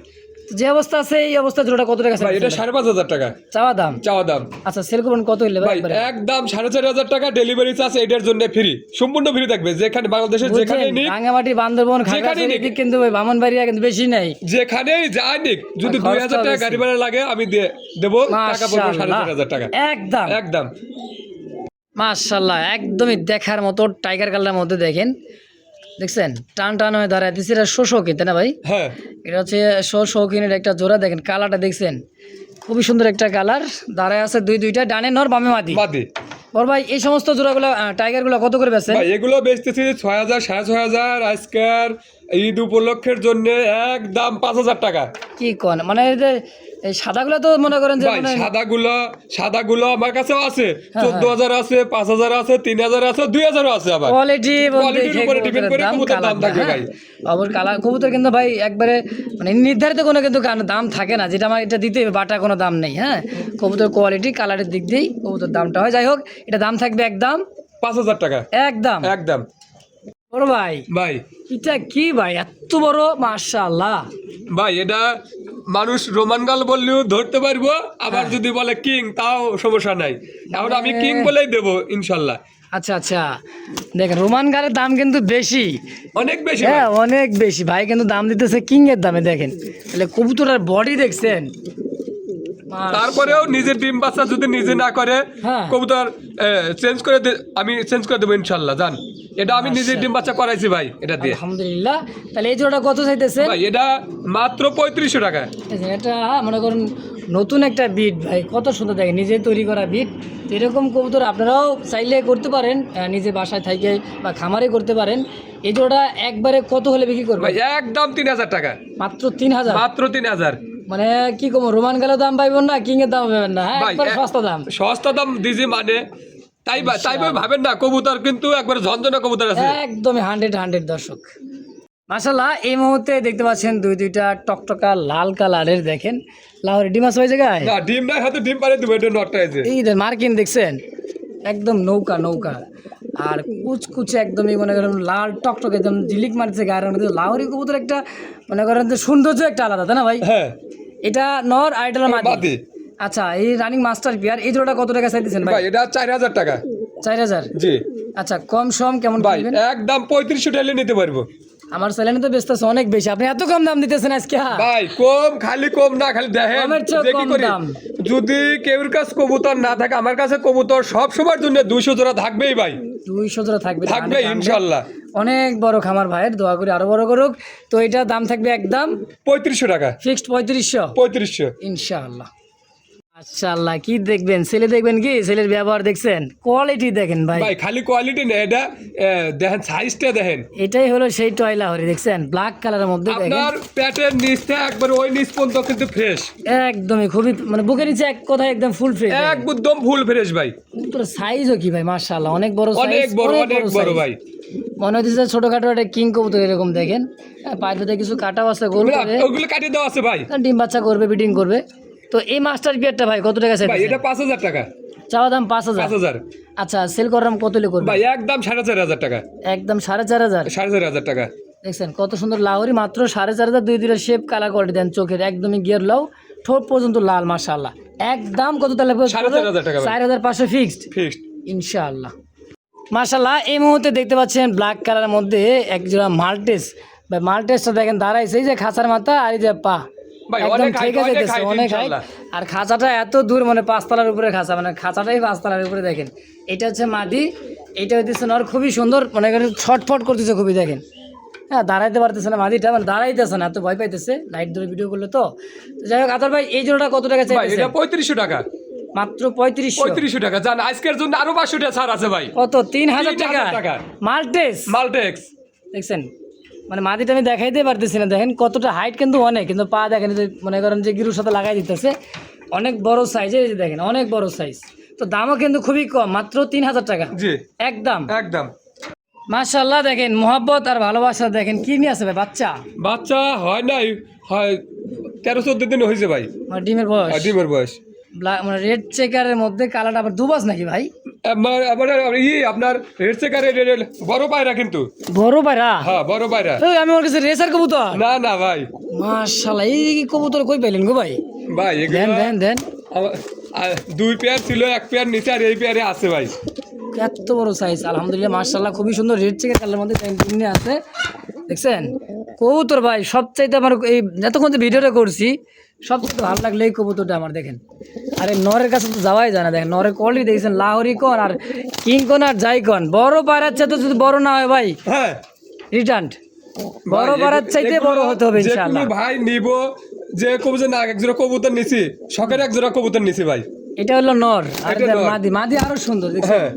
যে অবস্থা আছে এই অবস্থা জোড়াটা কত টাকা ভাই এটা 5,500 টাকা চাওয়া দাম। চাওয়া দাম। আচ্ছা সেল করবেন কত হইলে ভাই ভাই একদম 4,500 টাকা ডেলিভারি চার্জ এটার জন্য ফ্রি, সম্পূর্ণ ফ্রি থাকবে। যেখানে বাংলাদেশের যেখানে নিক, রাঙ্গামাটি বান্দরবন খাগড়াছড়ি এদিক কিন্তু ওই ব্রাহ্মণবাড়িয়া কিন্তু বেশি নাই, যেখানেই যাই নিক, যদি আর খরচটাও 2,000 টাকা বেশি। গাড়ি ভাড়া লাগে আমি দেবো, টাকা পড়বে মাশাআল্লাহ 4,500 টাকা একদম একদম। মাশাআল্লাহ একদমই দেখার মতো টাইগার কালারের মধ্যে দেখেন দেখছেন টান টান হয়ে দাঁড়ায় দিচ্ছে এটা শোষকিন তাই না ভাই? হ্যাঁ এটা হচ্ছে শৌখিনের একটা জোড়া দেখেন কালারটা দেখছেন খুবই সুন্দর একটা কালার দাঁড়ায় আছে দুইটা ডানে নর বামে মাদি। মাদি। বড় ভাই এই সমস্ত জোড়াগুলো টাইগারগুলো কত করে বেচেন? ভাই এগুলো বেচতেছি 6,000 6,500। আজকের ঈদ উপলক্ষের জন্য একদম 5,000 টাকা। কি কোন মানে এই যে এই সাদাগুলো তো মনে করেন যে ভাই মানে সাদাগুলো আমার কাছেও আছে, 14,000 আছে, 5,000 আছে, 3,000 আছে, 2,000 আছে। আবার কোয়ালিটি কোয়ালিটির উপরে ডিপেন্ড করে কবুতরের দাম থাকবে ভাই। অবশ্য কালার কবুতর কিন্তু ভাই একবারে মানে নির্ধারিত কোনো কিন্তু দাম থাকে না, যেটা আমার এটা দিতে হবে বাটা কোনো দাম নেই। হ্যাঁ কবুতর কোয়ালিটি কালারের দিক দিয়েই কবুতর দামটা হয়। যাই হোক এটা দাম থাকবে একদম 5,000 টাকা একদম একদম। বড় ভাই ভাই এটা কি ভাই এত বড় মাশাআল্লাহ। ভাই এটা মানুষ রোমান গাল বললেও ধরতে পারবো, আবার যদি বলে কিং তাও সমস্যা নাই। এখন আমি কিং বলেই দেবো ইনশাল্লাহ। আচ্ছা আচ্ছা দেখেন রোমান গালের দাম কিন্তু বেশি, অনেক বেশি হ্যাঁ অনেক বেশি ভাই কিন্তু দাম দিতেছে কিং এর দামে। দেখেন তাহলে কবুতরের বডি দেখছেন। তারপরেও নিজের ডিম বাচ্চা যদি নিজে না করে হ্যাঁ। কবুতর আমি চেঞ্জ করে দেবো ইনশাল্লাহ। জান এটা আমি নিজের ডিম বাচ্চা করাইছি ভাই এটা দিয়ে। আলহামদুলিল্লাহ। তাহলে এই জোড়াটা কত চাইতেছে? ভাই এটা মাত্র 3500 টাকা। এটা মনে করুন নতুন একটা বিট ভাই কত সুন্দর দেখেন নিজে তৈরি করা বিট। এরকম কবুতর আপনারাও চাইলে করতে পারেন নিজে বাসায় থেকে বা খামারে করতে পারেন। এই জোড়া একবারে কত হলে বিক্রি করবে? ভাই একদম 3,000 টাকা মাত্র 3,000? মাত্র 3,000। মানে কি কম রোমান গেলেও দাম পাইবেন না কিং এর দাম পাবেন না, হ্যাঁ একবার সস্তা দাম। সস্তা দাম দিজি মানে তাই ভাবেন না, কবুতর কিন্তু একবার ঝনঝনা কবুতর আছে একদমই 100 দর্শক। মাশাআল্লাহ এই মুহূর্তে দেখতে পাচ্ছেন দুইটা টকটকা লাল কালারের দেখেন লাহোরি ডিম আছে ওই জায়গায়। না ডিম নাই, হয়তো ডিম পারে দেবো। এটা নটটা আছে এই যে মার্কিন দেখছেন একদম নৌকা নৌকা আর কুচকুচে একদমই মনে করেন লাল টকটকে একদম ঝিলিক মারছে গায়ের মধ্যে। লাহোরি কবুতর একটা মনে করেন যে সৌন্দর্য একটা আলাদা তাই না ভাই? হ্যাঁ এটা নর আর এটা মাদি। মাদি। আচ্ছা এই রানিং মাস্টার পিয়ার এই জোড়াটা কত টাকা চাইতেছেন ভাই? ভাই এটা 4,000 টাকা। 4,000? জি। আচ্ছা কম সম কেমন ভাই করবেন? একদম 3500 টাকা নিতে পারবো। আমার চ্যানেলে তো বেচতেছে অনেক বেশি, আপনি এত কম দাম দিতেছেন আজকে? ভাই কম খালি কম না, খালি দেখেন কমের চেয়েও যে কি কম করি। দাম। যদি কেউর কাছে কবুতর না থাকে, আমার কাছে কবুতর সব সময়ের জন্য 200 জোড়া থাকবেই ভাই। 200 জোড়া থাকবে? থাকবে ইনশাল্লাহ। অনেক বড় খামার ভাইয়ের, দোয়া করি আরো বড় করুক। তো এটা দাম থাকবে একদম 3500 টাকা ফিক্সড 3500 3500 ইনশাআল্লাহ। মাশাআল্লাহ কি দেখবেন ছেলে দেখবেন কি ছেলের ব্যবহার দেখছেন কোয়ালিটি দেখেন ভাই। ভাই খালি কোয়ালিটি না, এটা দেখেন সাইজটা দেখেন। এটাই হলো সেই টয় লাহোরি দেখছেন ব্ল্যাক কালারের মধ্যে দেখেন আপনার পেটের নিচটা একবার ওই নিচ পর্যন্ত কিন্তু ফ্রেশ, একদমই খুবই মানে বুকের নিচে এক কথায় একদম ফুল ফ্রেশ একদম ফুল ফ্রেশ ভাই। পুরো সাইজও কি ভাই মাশাআল্লাহ অনেক বড় সাইজ, অনেক বড় ভাই। মনে হচ্ছে ছোটখাটো একটা কিং কবুতর এরকম দেখেন। পায়ের কিছু কাটাও আছে গোল করে, ওগুলো কাটিয়ে দেওয়া আছে ভাই। ডিম বাচ্চা করবে ব্রিডিং করবে। তো এই মাস্টার পিয়ারটা ভাই কত টাকা ভাই চাইছেন? এটা 5,000 টাকা চাওয়া দাম 5,000? 5,000। আচ্ছা সেল করাম কত হলে করবে? ভাই একদম 4,500 টাকা। একদম 4,500? 4,500 টাকা। দেখছেন কত সুন্দর লাহোরি মাত্র 4,500। দুইটা শেপ কালার কোয়ালিটি দেন চোখের একদমই গিয়ার লাও ঠোঁট পর্যন্ত লাল মাশাআল্লাহ। একদম কত তাহলে? 4,500 টাকা। 4,500 ফিক্সড ফিক্সড ইনশাআল্লাহ। মাশাআল্লাহ এই মুহূর্তে দেখতে পাচ্ছেন ব্ল্যাক কালারের মধ্যে এক জোড়া মাল্টেস। ভাই মাল্টেসটা দেখেন দাঁড়াইছে এই যে খাঁচার মাথা আর এই যে পা ভাই একদম অনেক ঠিক আছে হাইট অনেক হাইট। ইনশাআল্লাহ। আর খাঁচাটা এত দূর মানে 5 তলার উপরে খাঁচা, মানে খাঁচাটাই 5 তলার উপরে দেখেন। এটা হচ্ছে মাদি, এটা হইতেছে নর। খুবই সুন্দর মনে করেন ছটফট করতেছে খুবই দেখেন। হ্যাঁ দাঁড়াইতে পারতেছে না মাদিটা, মানে দাঁড়াইতেছে না এত ভয় পাইতেছে লাইট ধরে ভিডিও করলে। তো যাই হোক আতার ভাই এই জোড়াটা কত টাকা ভাই চাইতেছে? এটা 3500 টাকা মাত্র 3500 টাকা। জান আজকের জন্য আরো 500 টাকা ছাড় আছে ভাই। কত? 3,000 টাকা 3,000 টাকা। মাল্টেস মাল্টেক্স দেখছেন মানে মাদিটা আমি দেখাইতে পারতেছি না। দেখেন কতটা হাইট কিন্তু অনেক, কিন্তু পা দেখেন যে মনে করেন যে গিরুর সাথে লাগাই দিতেছে অনেক বড় সাইজ। এই যে দেখেন অনেক বড় সাইজ। তো দামও কিন্তু খুবই কম, মাত্র 3000 টাকা জি একদম। একদম। মাশাআল্লাহ দেখেন মোহাব্বত আর ভালোবাসা দেখেন কি নিয়ে আছে ভাই বাচ্চা? বাচ্চা হয় নাই, হয় 13-14 দিন হয়েছে ভাই। মানে ডিমের বয়স, ডিমের বয়স। মানে রেড চেকারের মধ্যে কালারটা আবার দুবাজ নাকি ভাই? আপনার রেড চেকারের বড় পায়রা কিন্তু। বড় পায়রা? হ্যাঁ বড় পায়রা। ওই আমি ওর কাছে রেসার কবুতর। না না ভাই। মাশাআল্লাহ এই কবুতর কই পাইলেন গো ভাই? ভাই দেন দেন দেন। 2 পেয়ার ছিল, 1 পেয়ার নিচে আর এই পেয়ারে আছে ভাই। এত বড় সাইজ আলহামদুলিল্লাহ মাশাআল্লাহ, খুবই সুন্দর রেড চেকের কালারের মধ্যে ডিমে আছে দেখছেন। কবুতর ভাই সবচাইতে আমার এই এতক্ষণ যে ভিডিওটা করছি সবচেয়ে ভালো লাগলো এই কবুতরটা আমার দেখেন। আরে নরের কাছে তো যাওয়াই যায় না, দেখেন নরের কোয়ালিটি দেখছেন, লাহোরি কন আর কিং কন আর যাই কন, বড় পায়রার চাইতে যদি বড় না হয় ভাই হ্যাঁ রিটার্ন, বড় পায়রার চাইতে বড় হতে হবে ইনশাআল্লাহ। ভাই নিব যে কবুতর না, এক জোড়া কবুতর নিছি, শখের এক জোড়া কবুতর নিছি ভাই। এটা হলো নর আর এটা নর। মাদি, মাদি আরো সুন্দর দেখছেন, হ্যাঁ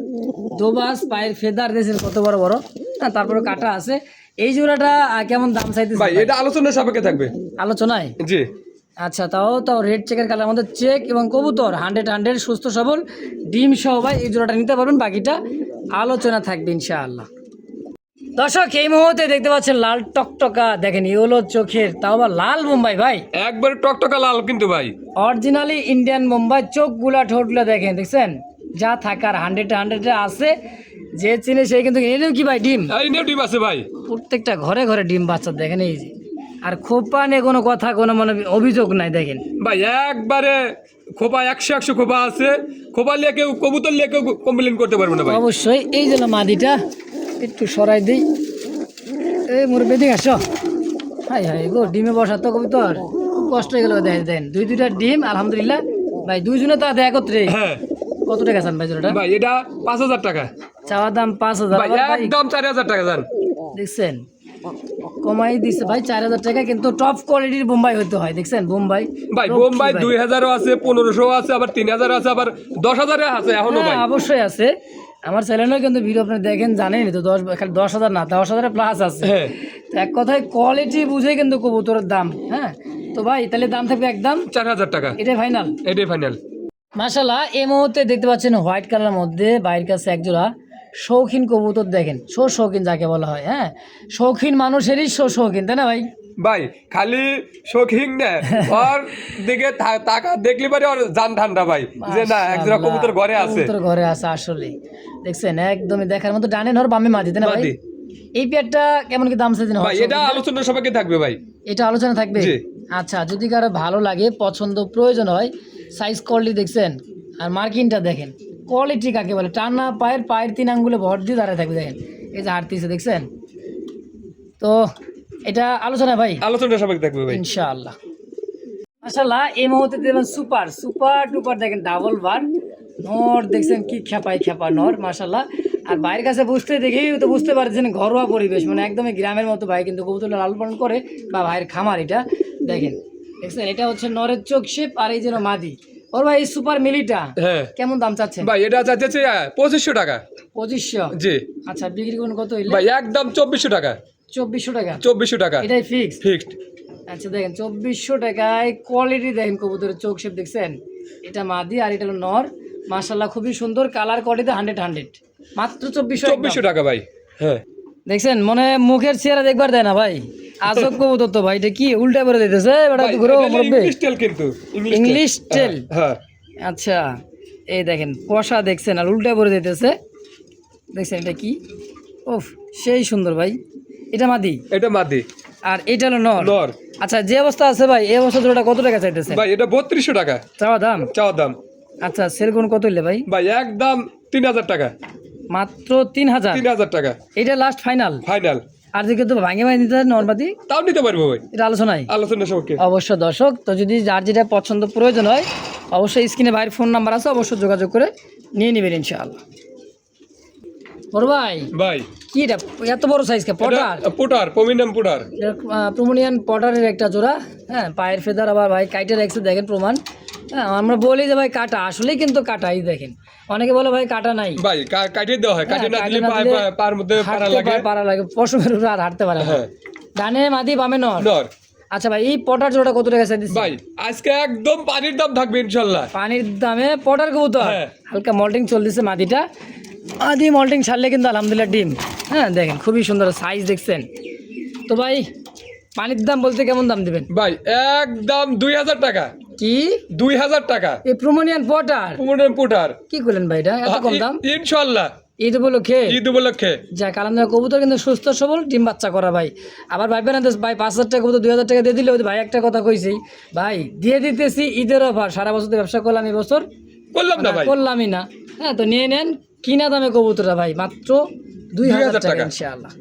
দোবাস পায়ের ফেদার দেখছেন কত বড় বড়, হ্যাঁ তারপরে কাটা আছে। এই জোড়াটা কেমন দাম চাইতেছে ভাই? এটা আলোচনার সাপেক্ষে থাকবে আলোচনায়। জি। আচ্ছা তাও রেড চেকের কালার মধ্যে চেক এবং কবুতর 100 সুস্থ সবল ডিম সহ ভাই এই জোড়াটা নিতে পারবেন, বাকিটা আলোচনা থাকবে ইনশাআল্লাহ। দর্শক এই মুহূর্তে দেখতে পাচ্ছেন লাল টকটকা দেখেন ইয়েলো চোখের, তাও আবার লাল মুম্বাই ভাই, একবার টকটকা লাল কিন্তু ভাই, অরিজিনালি ইন্ডিয়ান মুম্বাই। চোখগুলা ঠোঁটগুলা দেখেন দেখছেন, যা থাকার 100 আছে, যে চিনে সেই কিন্তু এনেও কি ভাই ডিম, এই নিয়ে ডিম আছে ভাই, প্রত্যেকটা ঘরে ঘরে ডিম বাচ্চা দেখেন এই যে। আর খোপা নিয়ে কোনো কথা কোনো মানে অভিযোগ নাই দেখেন ভাই একবারে খোপা 100 খোপা আছে, খোপা নিয়ে কেউ কবুতর নিয়ে কেউ কমপ্লেন করতে পারবে না ভাই। অবশ্যই। এই যে মাদিটা একটু সরাই দিই, এই মোর বেদিক আসো, হাই হাই গো ডিমে বসা তো কবুতর খুব কষ্ট হয়ে গেল দেন, দুইটা ডিম আলহামদুলিল্লাহ ভাই, দুইজনে তো একত্রে। হ্যাঁ কত টাকা চান ভাই জোড়াটা? ভাই এটা 5000 টাকা, চাওয়ার দাম 5000 ভাই একদম 4000 টাকা জান, দেখছেন কমাই দিছে ভাই 4000 টাকা, কিন্তু টপ কোয়ালিটির বোম্বাই হতে হয় দেখছেন, বোম্বাই ভাই বোম্বাই 2000 আছে, 1500 আছে, আবার 3000 আছে, আবার 10000 আছে এখনো ভাই। অবশ্যই আছে, আমার চ্যানেলেও কিন্তু ভিডিও আপনি দেখেন জানেন তো, 10,000 না 10,000 প্লাস আছে। হ্যাঁ তো এক কথায় কোয়ালিটি বুঝে কিন্তু কবুতরের দাম। হ্যাঁ তো ভাই তাহলে দাম থাকবে একদম 4000 টাকা, এটাই ফাইনাল। এটাই ফাইনাল। মাশাআল্লাহ এই মুহূর্তে দেখতে পাচ্ছেন হোয়াইট কালারের মধ্যে বাইরের কাছে একজোড়া শৌখিন কবুতর দেখেন, শৌখিন যাকে বলা হয়, হ্যাঁ শৌখিন মানুষেরই শৌখিন তাই না ভাই? ভাই খালি শৌখিন না, ওর দিকে তাকা দেখলি পারে ওর জান ঠান্ডা ভাই, যে না একজোড়া কবুতর ঘরে আছে, কবুতর ঘরে আছে আসলে দেখছেন একদমই দেখার মতো, ডানে নর বামে মাঝি তাই না ভাই? মাদি। এই পেয়ারটা কেমন কি দাম চাইছেন ভাই? এটা আলোচনার সাপেক্ষে থাকবে ভাই, এটা আলোচনা থাকবে। জি। আচ্ছা যদি কারো ভালো লাগে পছন্দ প্রয়োজন হয়, সাইজ কোয়ালিটি দেখছেন আর মার্কিংটা দেখেন, কোয়ালিটি কাকে বলে, টানা পায়ের 3 আঙ্গুলে ভর দিয়ে দাঁড়ায় থাকবে দেখেন, এই যে হাঁটতেছে দেখছেন। তো এটা আলোচনা ভাই, আলোচনার সাপেক্ষে থাকবে ভাই ইনশাআল্লাহ। মাশাআল্লাহ এই মুহূর্তে দেখবেন সুপার টুপার দেখেন ডাবল বার নর দেখছেন, কি খেপা নর মাশাআল্লাহ। আর বাইরের কাছে দেখেই তো বুঝতে পারছেন ঘরোয়া পরিবেশ, মানে একদমই গ্রামের মতো ভাই কিন্তু কবুতরটা লালন পালন করে, বা ভাইয়ের খামার এটা দেখেন দেখছেন। এটা হচ্ছে নরের চোখ শেপ, আর এই যেন মাদি ওর ভাই এই সুপার মিলিটা হ্যাঁ কেমন দাম চাচ্ছেন ভাই? এটা চাচ্ছে 2500 টাকা। 2500? জি। আচ্ছা বিক্রি করুন কত হইলে? ভাই একদম 2400 টাকা। 2400 টাকা? 2400 টাকা এটাই ফিক্সড? ফিক্সড। আচ্ছা দেখেন 2400 টাকায় কোয়ালিটি দেখেন, কবুতরের চোখ শেপ দেখছেন, এটা মাদি আর এটা হলো নর মাশাআল্লাহ, খুবই সুন্দর কালার কোয়ালিটি 100 মাত্র 2400 টাকা ভাই। হ্যাঁ দেখছেন, মনে মুখের চেহারা দেখবার দেয় না ভাই, আজব কবুতর তো ভাই, এটা কি উল্টা করে দিতেছে বেটা, তো ঘুরে ইংলিশ টেল কিন্তু, ইংলিশ টেল। হ্যাঁ আচ্ছা এই দেখেন কষা দেখছেন আর উল্টা করে দিতেছে দেখছেন, এটা কি ওফ সেই সুন্দর ভাই। এটা মাদি? এটা মাদি। আর এটা হলো নর? নর। আচ্ছা যে অবস্থা আছে ভাই, এই অবস্থা জোড়াটা কত টাকা চাইতেছে ভাই? এটা 3200 টাকা চাওয়া দাম। আচ্ছা সেল কোন কত হইলে ভাই? ভাই একদম 3000 টাকা, মাত্র 3000 টাকা। এটা লাস্ট ফাইনাল? ফাইনাল। আর যদি কিন্তু ভাঙে নিতে চান নরমাদি তাও নিতে পারবো ভাই, এটা আলোচনা সাপেক্ষে। অবশ্য দর্শক তো যদি যার যেটা পছন্দ প্রয়োজন হয় অবশ্যই স্ক্রিনে ভাইয়ের ফোন নাম্বার আছে, অবশ্যই যোগাযোগ করে নিয়ে নেবেন ইনশাআল্লাহ। বড় ভাই ভাই কি এটা এত বড় সাইজ কে? পোটার প্রমিনিয়াম পোটার, প্রোমোনিয়ান পটারের একটা জোড়া, হ্যাঁ পায়ের ফেদার আবার ভাই কাইটে রাখছে দেখেন প্রমাণ। হ্যাঁ আমরা বলি যে ভাই কাটা, আসলেই কিন্তু কাটাই দেখেন, অনেকে বলে ভাই কাটা নাই, ভাই কাটিয়ে দেওয়া হয়, কাটিয়ে না দিলে পার মধ্যে পারা লাগে পশমের উপরে আর হাঁটতে পারে না। ডানে মাদি বামে নর। আচ্ছা ভাই, এই পটার জোড়া কত টাকা চাইতেছি? ভাই আজকে একদম পানির দাম থাকবে ইনশাল্লাহ। পানির দামে পটার কবুতর। হ্যাঁ। হালকা মল্টিং চলতেছে মাদিটা, মাদি মল্টিং ছাড়লে কিন্তু আলহামদুলিল্লাহ ডিম। হ্যাঁ দেখেন খুবই সুন্দর সাইজ দেখছেন। তো ভাই পানির দাম বলতে কেমন দাম দিবেন? ভাই একদম 2000 টাকা। কি 2000 টাকা এই প্রোমোনিয়ান পটার? পুটার কি করলেন ভাই, এটা এত কম দাম? ইনশাল্লাহ ঈদ উপলক্ষে? ঈদ উপলক্ষে। যাক আলহামদুলিল্লাহ, কবুতর কিন্তু সুস্থ সবল ডিম বাচ্চা করা ভাই। আবার ভাইবেন না ভাই 5000 টাকা কবুতর 2000 টাকা দিয়ে দিলে ওই ভাই একটা কথা কইছি ভাই, দিয়ে দিতেছি ঈদের অফার। সারা বছর তো ব্যবসা করলাম, এই বছর করলাম না ভাই, করলামই না। হ্যাঁ তো নিয়ে নেন কিনা দামে কবুতরটা ভাই, মাত্র 2000 টাকা ইনশাআল্লাহ।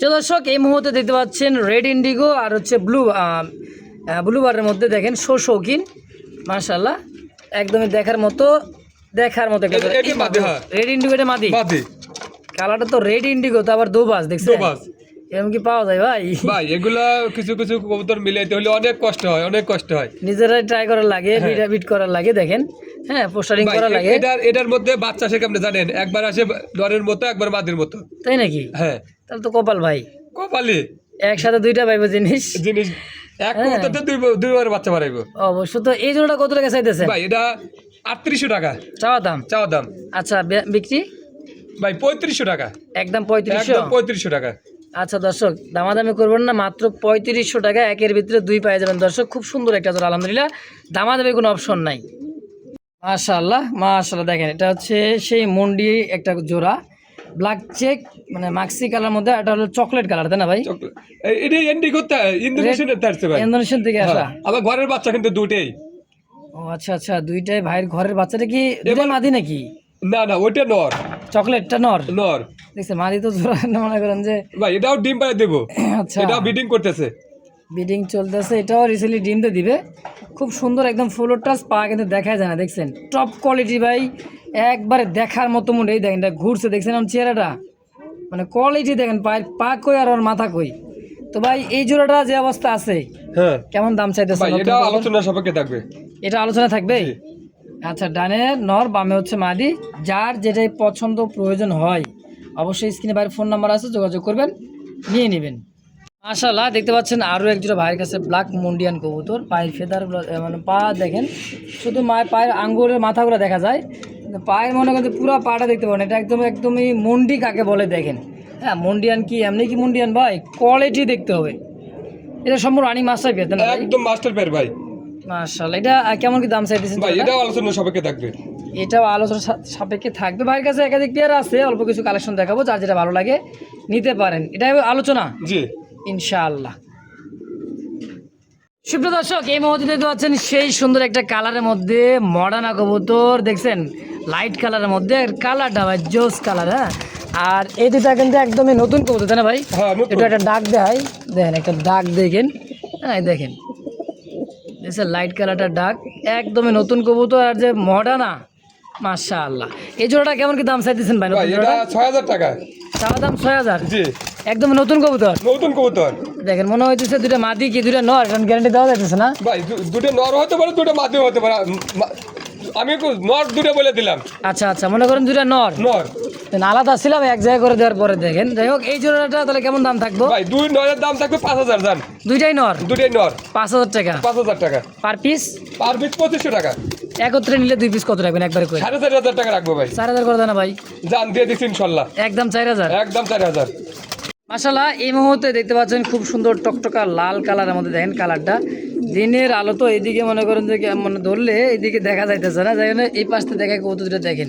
তো দর্শক এই মুহূর্তে দেখতে পাচ্ছেন রেড ইন্ডিগো আর হচ্ছে ব্লু বারের মধ্যে দেখেন শৌখিন মাশাআল্লাহ, একদমই দেখার মতো রেড ইন্ডিগো। এটা মাদি কালারটা তো রেড ইন্ডিগো, তো আবার দুবাস দেখছেন? এরকম কি পাওয়া যায় ভাই? ভাই এগুলা কিছু কিছু কবুতর মিলাইতে হলে অনেক কষ্ট হয়, নিজেরাই ট্রাই করার লাগে, বিট করার লাগে দেখেন। হ্যাঁ পোস্টারিং করা লাগে। এটার মধ্যে বাচ্চা সে কেমনে জানেন, একবার আসে নরের মতো একবার মাদির মতো। তাই নাকি? হ্যাঁ তাহলে তো কপাল ভাই, কপালি একসাথে দুইটা পাইবো জিনিস। এক কবুতরতে দুইবার বাচ্চা বাড়াইবো অবশ্য। তো এই জোড়াটা কত টাকা চাইতেছে ভাই? এটা 3800 টাকা চাওয়া দাম। আচ্ছা বিক্রি ভাই 3500 টাকা, একদম 3500 টাকা। আচ্ছা দর্শক দামাদামি করবেন না, মাত্র 3500 টাকা, একের ভিতরে দুই পেয়ে যাবেন দর্শক। খুব সুন্দর একটা জোড়া আলহামদুলিল্লাহ, দামাদামি কোনো অপশন নাই। মাশাআল্লাহ দেখেন, এটা হচ্ছে সেই মন্ডি একটা জোড়া, ব্ল্যাক চেক মানে মাক্সি কালার মধ্যে, এটা হলো চকলেট কালার, তাই না ভাই? এটা ইন্দোনেশিয়ান থেকে আসা। আমার ঘরের বাচ্চা কিন্তু দুটেই। ও আচ্ছা দুইটাই ভাইয়ের ঘরের বাচ্চাটা কি মাদি নাকি? না ওইটা নর, চকলেটটা নর দেখছে, মাদি তো জোড়া মনে করেন যে ভাই এটাও ডিম পাড়ে দেবো। আচ্ছা এটাও বিডিং করতেছে, বিডিং চলতেছে, এটাও রিসেন্টলি ডিম দিয়ে দিবে। খুব সুন্দর একদম ফুল টাচ, পা কিন্তু দেখাই যায় না দেখছেন, টপ কোয়ালিটি ভাই, একবারে দেখার মতো মনে। এই দেখেন এটা ঘুরছে দেখছেন আমার চেহারাটা, মানে কোয়ালিটি দেখেন, পায়ের পা কই আর ওর মাথা কই। তো ভাই এই জোড়াটা যে অবস্থা আছে, হ্যাঁ কেমন দাম চাইতেছে? এটা আলোচনা সাপেক্ষে থাকবে, এটা আলোচনা থাকবে। আচ্ছা ডানে নর বামে হচ্ছে মাদি, যার যেটাই পছন্দ প্রয়োজন হয় অবশ্যই স্ক্রিনে বাইরের ফোন নাম্বার আছে, যোগাযোগ করবেন, নিয়ে নেবেন। মাশাআল্লাহ দেখতে পাচ্ছেন আরও এক জোড়া ভাইয়ের কাছে ব্ল্যাক মুন্ডিয়ান কবুতর, পায়ের ফেদারগুলো মানে পা দেখেন, শুধু পায়ের আঙ্গুলের মাথাগুলো দেখা যায়, কিন্তু পায়ের মনে করেন পুরো পাটা দেখতে পারেন। এটা একদমই মন্ডি কাকে বলে দেখেন। হ্যাঁ মন্ডিয়ান কি এমনি কি মন্ডিয়ান ভাই, কোয়ালিটি দেখতে হবে। এটা সম্পূর্ণ রানিং মাস্টার পেয়ে না একদম মাস্টার পেয়ার ভাই। মাশাআল্লাহ এটা কেমন কি দাম চাইতেছেন ভাই? এটাও আলোচনা সাপেক্ষে থাকবে, এটাও আলোচনা সাপেক্ষে থাকবে। ভাইয়ের কাছে একাধিক পেয়ার আছে, অল্প কিছু কালেকশন দেখাবো, যার যেটা ভালো লাগে নিতে পারেন। এটাই আলোচনা জি ইনশাআল্লাহ। সুপ্রিয় দর্শক এই মুহূর্তে দেখতে পাচ্ছেন সেই সুন্দর একটা কালারের মধ্যে মডার্না কবুতর দেখছেন, লাইট কালারের মধ্যে, কালারটা ভাই জোস কালার। হ্যাঁ আর এই দুটা কিন্তু একদমই নতুন কবুতর তাই না ভাই? এটা একটা ডাক দেয়, দেখেন একটা ডাক দেখেন, হ্যাঁ দেখেন লাইট কালারটা ডাক, একদমই নতুন কবুতর। আর যে মডার্না মাশাআল্লাহ, এই জোড়াটা কেমন কি দাম চাইতেছেন ভাই? এটা 6000 টাকা চাওয়া দাম 6000। জি একদম নতুন কবুতর দেখেন, মনে হইতেছে দুটা মাদি কি দুটা নর, কারণ গ্যারান্টি দেওয়া যাইতেছে না ভাই। দুটো নর হতে পারে, দুটো মাদিও হতে পারে, আমি নর দুটো বলে দিলাম। আচ্ছা মনে করেন দুটা নর আলাদা ছিলাম, এক জায়গায় করে দেওয়ার পরে দেখেন। যাই হোক এই জোড়াটা তাহলে কেমন দাম থাকবে ভাই? দুই নরের দাম থাকবে 5000। জান দুইটাই নর 5000 টাকা 5000 টাকা পার পিস 2500 টাকা। একত্রে নিলে দুই পিস কত রাখবেন? একবারে করে 4500 টাকা রাখবো ভাই। 4000 করে দেন না ভাই? জান দিয়ে দিচ্ছি ইনশাল্লাহ, একদম 4000। একদম 4000। মাশাআল্লাহ এই মুহূর্তে দেখতে পাচ্ছেন খুব সুন্দর টকটকা লাল কালারের মধ্যে, দেখেন কালারটা দিনের আলো তো এইদিকে মনে করেন যে মানে ধরলে এইদিকে দেখা যাইতেছে না, যাই এই পাশটা দেখা কবুতরটা দেখেন,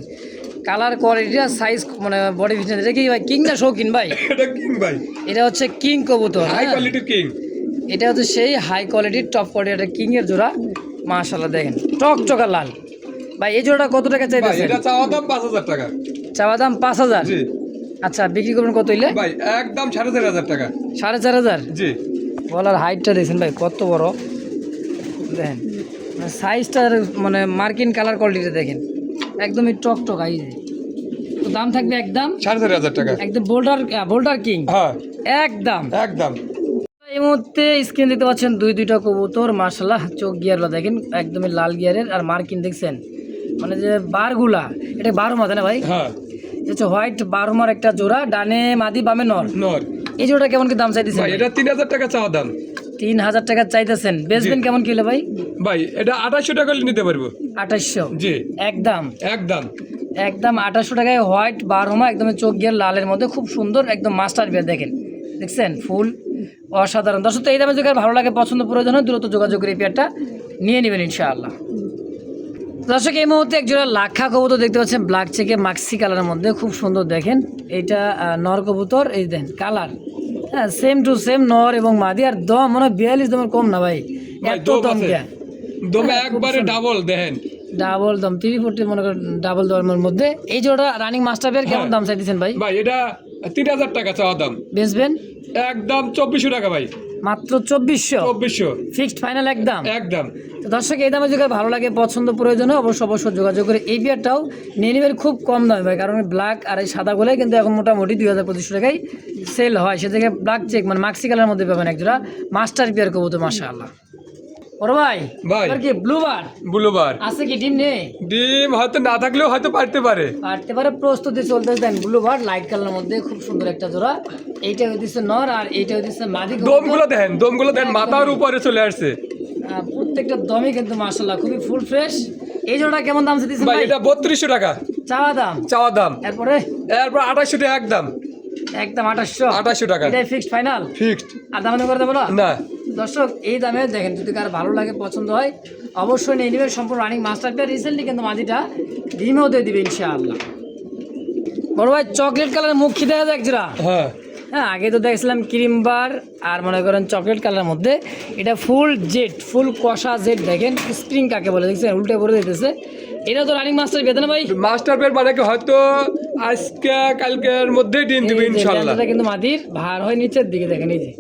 কালার কোয়ালিটি আর সাইজ মানে বডি ফিটনেস। এটা কি ভাই কিং না শৌখিন ভাই? এটা কিং ভাই, এটা হচ্ছে কিং কবুতর, হাই কোয়ালিটির কিং। এটা হচ্ছে সেই হাই কোয়ালিটির টপ কোয়ালিটির একটা কিং এর জোড়া। মাশাআল্লাহ দেখেন টকটকা লাল। ভাই এই জোড়াটা কত টাকা চাইতেছেন? এটা চাওয়া দাম 5000 টাকা। চাওয়া দাম 5000? জি। আচ্ছা বিক্রি করবেন কত হইলে? ভাই একদম 4500 টাকা। 4500? জি। গলার হাইটটা দেখেন ভাই কত বড়, দেখেন সাইজটা মানে মার্কিন কালার কোয়ালিটিটা দেখেন, একদমই টকটক আই। তো দাম থাকবে একদম 4500 টাকা, একদম বোল্ডার কিং। হ্যাঁ একদম। এই মুহূর্তে স্ক্রিন দেখতে পাচ্ছেন দুইটা কবুতর মাশাআল্লাহ, চোখ গিয়ারগুলো দেখেন একদমই লাল গিয়ারের, আর মার্কিন দেখছেন মানে যে বারগুলা, এটা 12 মাথা না ভাই? হ্যাঁ এটা হোয়াইট 12 মার একটা জোড়া, ডানে মাদি বামে নর। এই জোড়াটা কেমন কি দাম চাইতেছেন? এটা 3000 টাকা চাওয়া দাম। 3,000 টাকা চাইতেছেন, বেচবেন কেমন কিলো ভাই? ভাই এটা 2800 টাকা হলে নিতে পারবো। 2800 জি একদম একদম। একদম 2800 টাকায় হোয়াইট বারোমা, একদম চোখ গিয়ার লালের মধ্যে খুব সুন্দর একদম মাস্টার বিয়ার দেখেন, দেখছেন ফুল অসাধারণ। দর্শক তো এই দামে যদি কারো ভালো লাগে, পছন্দ প্রয়োজন হয়, দ্রুত যোগাযোগ করে এই পেয়ারটা নিয়ে নেবেন ইনশাআল্লাহ। দর্শক এই মুহূর্তে একজোড়া লাক্ষা কবুতর দেখতে পাচ্ছেন, ব্ল্যাক চেকে মাক্সি কালারের মধ্যে খুব সুন্দর দেখেন। এইটা নর কবুতর, এই দেন কালার, হ্যাঁ সেম টু সেম নর এবং মাদি। আর দম মনে হয় 42 দমের কম না ভাই, ভাই এত দম দম আছে। দেয়া দমে একবারে ডাবল দেখেন, ডাবল দম 340 মনে করেন ডাবল দমের মধ্যে। এই জোড়া রানিং মাস্টার পেয়ার কেমন দাম চাইতেছেন ভাই? ভাই এটা 3000 টাকা চাওয়া দাম, বেচবেন একদম 2400 টাকা ভাই, মাত্র 2400 ফিক্সড ফাইনাল একদম একদম। তো দর্শক এই দামে যদি ভালো লাগে, পছন্দ প্রয়োজন হয়, অবশ্যই যোগাযোগ করে এই বিয়ারটাও নিয়ে নেবেন। খুব কম দামে ভাই, কারণ ব্ল্যাক আর এই সাদাগুলোই কিন্তু এখন মোটামুটি 2500 টাকায় সেল হয়। সে থেকে ব্ল্যাক চেক মানে মাক্সি কালারের মধ্যে পাবেন একজোড়া মাস্টার বিয়ার কবুতর, মাশাআল্লাহ। ওর ভাই ভাই এবার কি ব্লুবার ব্লুবার আছে কি ডিম নেই? ডিম হয়তো না থাকলেও হয়তো পারতে পারে, প্রস্তুতি চলতেছে। দেন ব্লুবার লাইট কালারের মধ্যে খুব সুন্দর একটা জোড়া। এইটা হইতেছে নর আর এইটা হইতেছে মাদি। দমগুলো দেখেন, দমগুলো দেখেন মাথার উপরে চলে আসছে। প্রত্যেকটা দমই কিন্তু মাশাআল্লাহ খুবই ফুল ফ্রেশ। এই জোড়াটা কেমন দাম চাইতেছেন ভাই ভাই? এটা 3200 টাকা চাওয়া দাম। এরপর 2800 টাকা একদম একদম 2800 টাকা। এটাই ফিক্সড ফাইনাল, ফিক্সড, আর দাম করে দেবো না। না দর্শক এই দামে দেখেন, যদি কার ভালো লাগে, পছন্দ হয়, অবশ্যই নিয়ে নেবেন। সম্পূর্ণ রানিং মাস্টার পেয়ার। রিসেন্টলি কিন্তু মাঝিটা ডিমেও দিয়ে দিবে ইনশাআল্লাহ। বড় ভাই চকলেট কালারের মুখ খিদে আছে একজোড়া। হ্যাঁ হ্যাঁ আগে তো দেখছিলাম ক্রিম বার আর মনে করেন চকলেট কালারের মধ্যে, এটা ফুল জেড, ফুল কষা জেড দেখেন, স্প্রিং কাকে বলে দেখছেন, উল্টে পড়ে দিতেছে। এটা তো রানিং মাস্টার বেদনা ভাই, মাস্টার পেয়ার মানে কি হয়তো আজকে কালকের মধ্যেই ডিম দিবে ইনশাআল্লাহ। এটা কিন্তু মাদির ভার হয় নিচের দিকে দেখেন এই যে।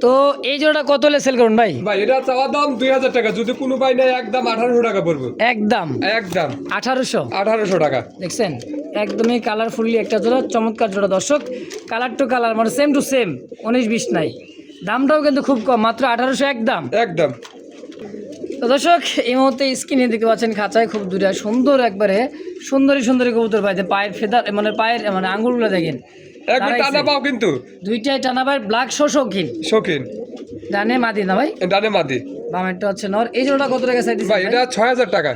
তো এই জোড়াটা কত হলে সেল করুন ভাই? ভাই এটা চাওয়া দাম 2000 টাকা, যদি কোনো ভাই নেয় একদম 1800 টাকা পড়বে, একদম একদম 1800 টাকা। দেখছেন একদমই কালারফুলি একটা জোড়া, চমৎকার জোড়া দর্শক, কালার টু কালার মানে সেম টু সেম, 19-20 নাই। দামটাও কিন্তু খুব কম, মাত্র 1800 একদম একদম। তো দর্শক এই মুহূর্তে স্ক্রিনে দেখতে পাচ্ছেন খাঁচায় খুব দূরে সুন্দর একবারে সুন্দরী কবুতর পাইছে। পায়ের ফেদার মানে পায়ের মানে আঙ্গুলগুলো দেখেন, একবার টানা পাও কিন্তু দুইটাই টানা পায়ের, ব্ল্যাক শৌখিন। ডানে মাদি না ভাই? ডানে মাদি, বামেরটা হচ্ছে নর। এই জোড়াটা কত টাকা চাইতেছেন ভাই? এটা 6000 টাকা।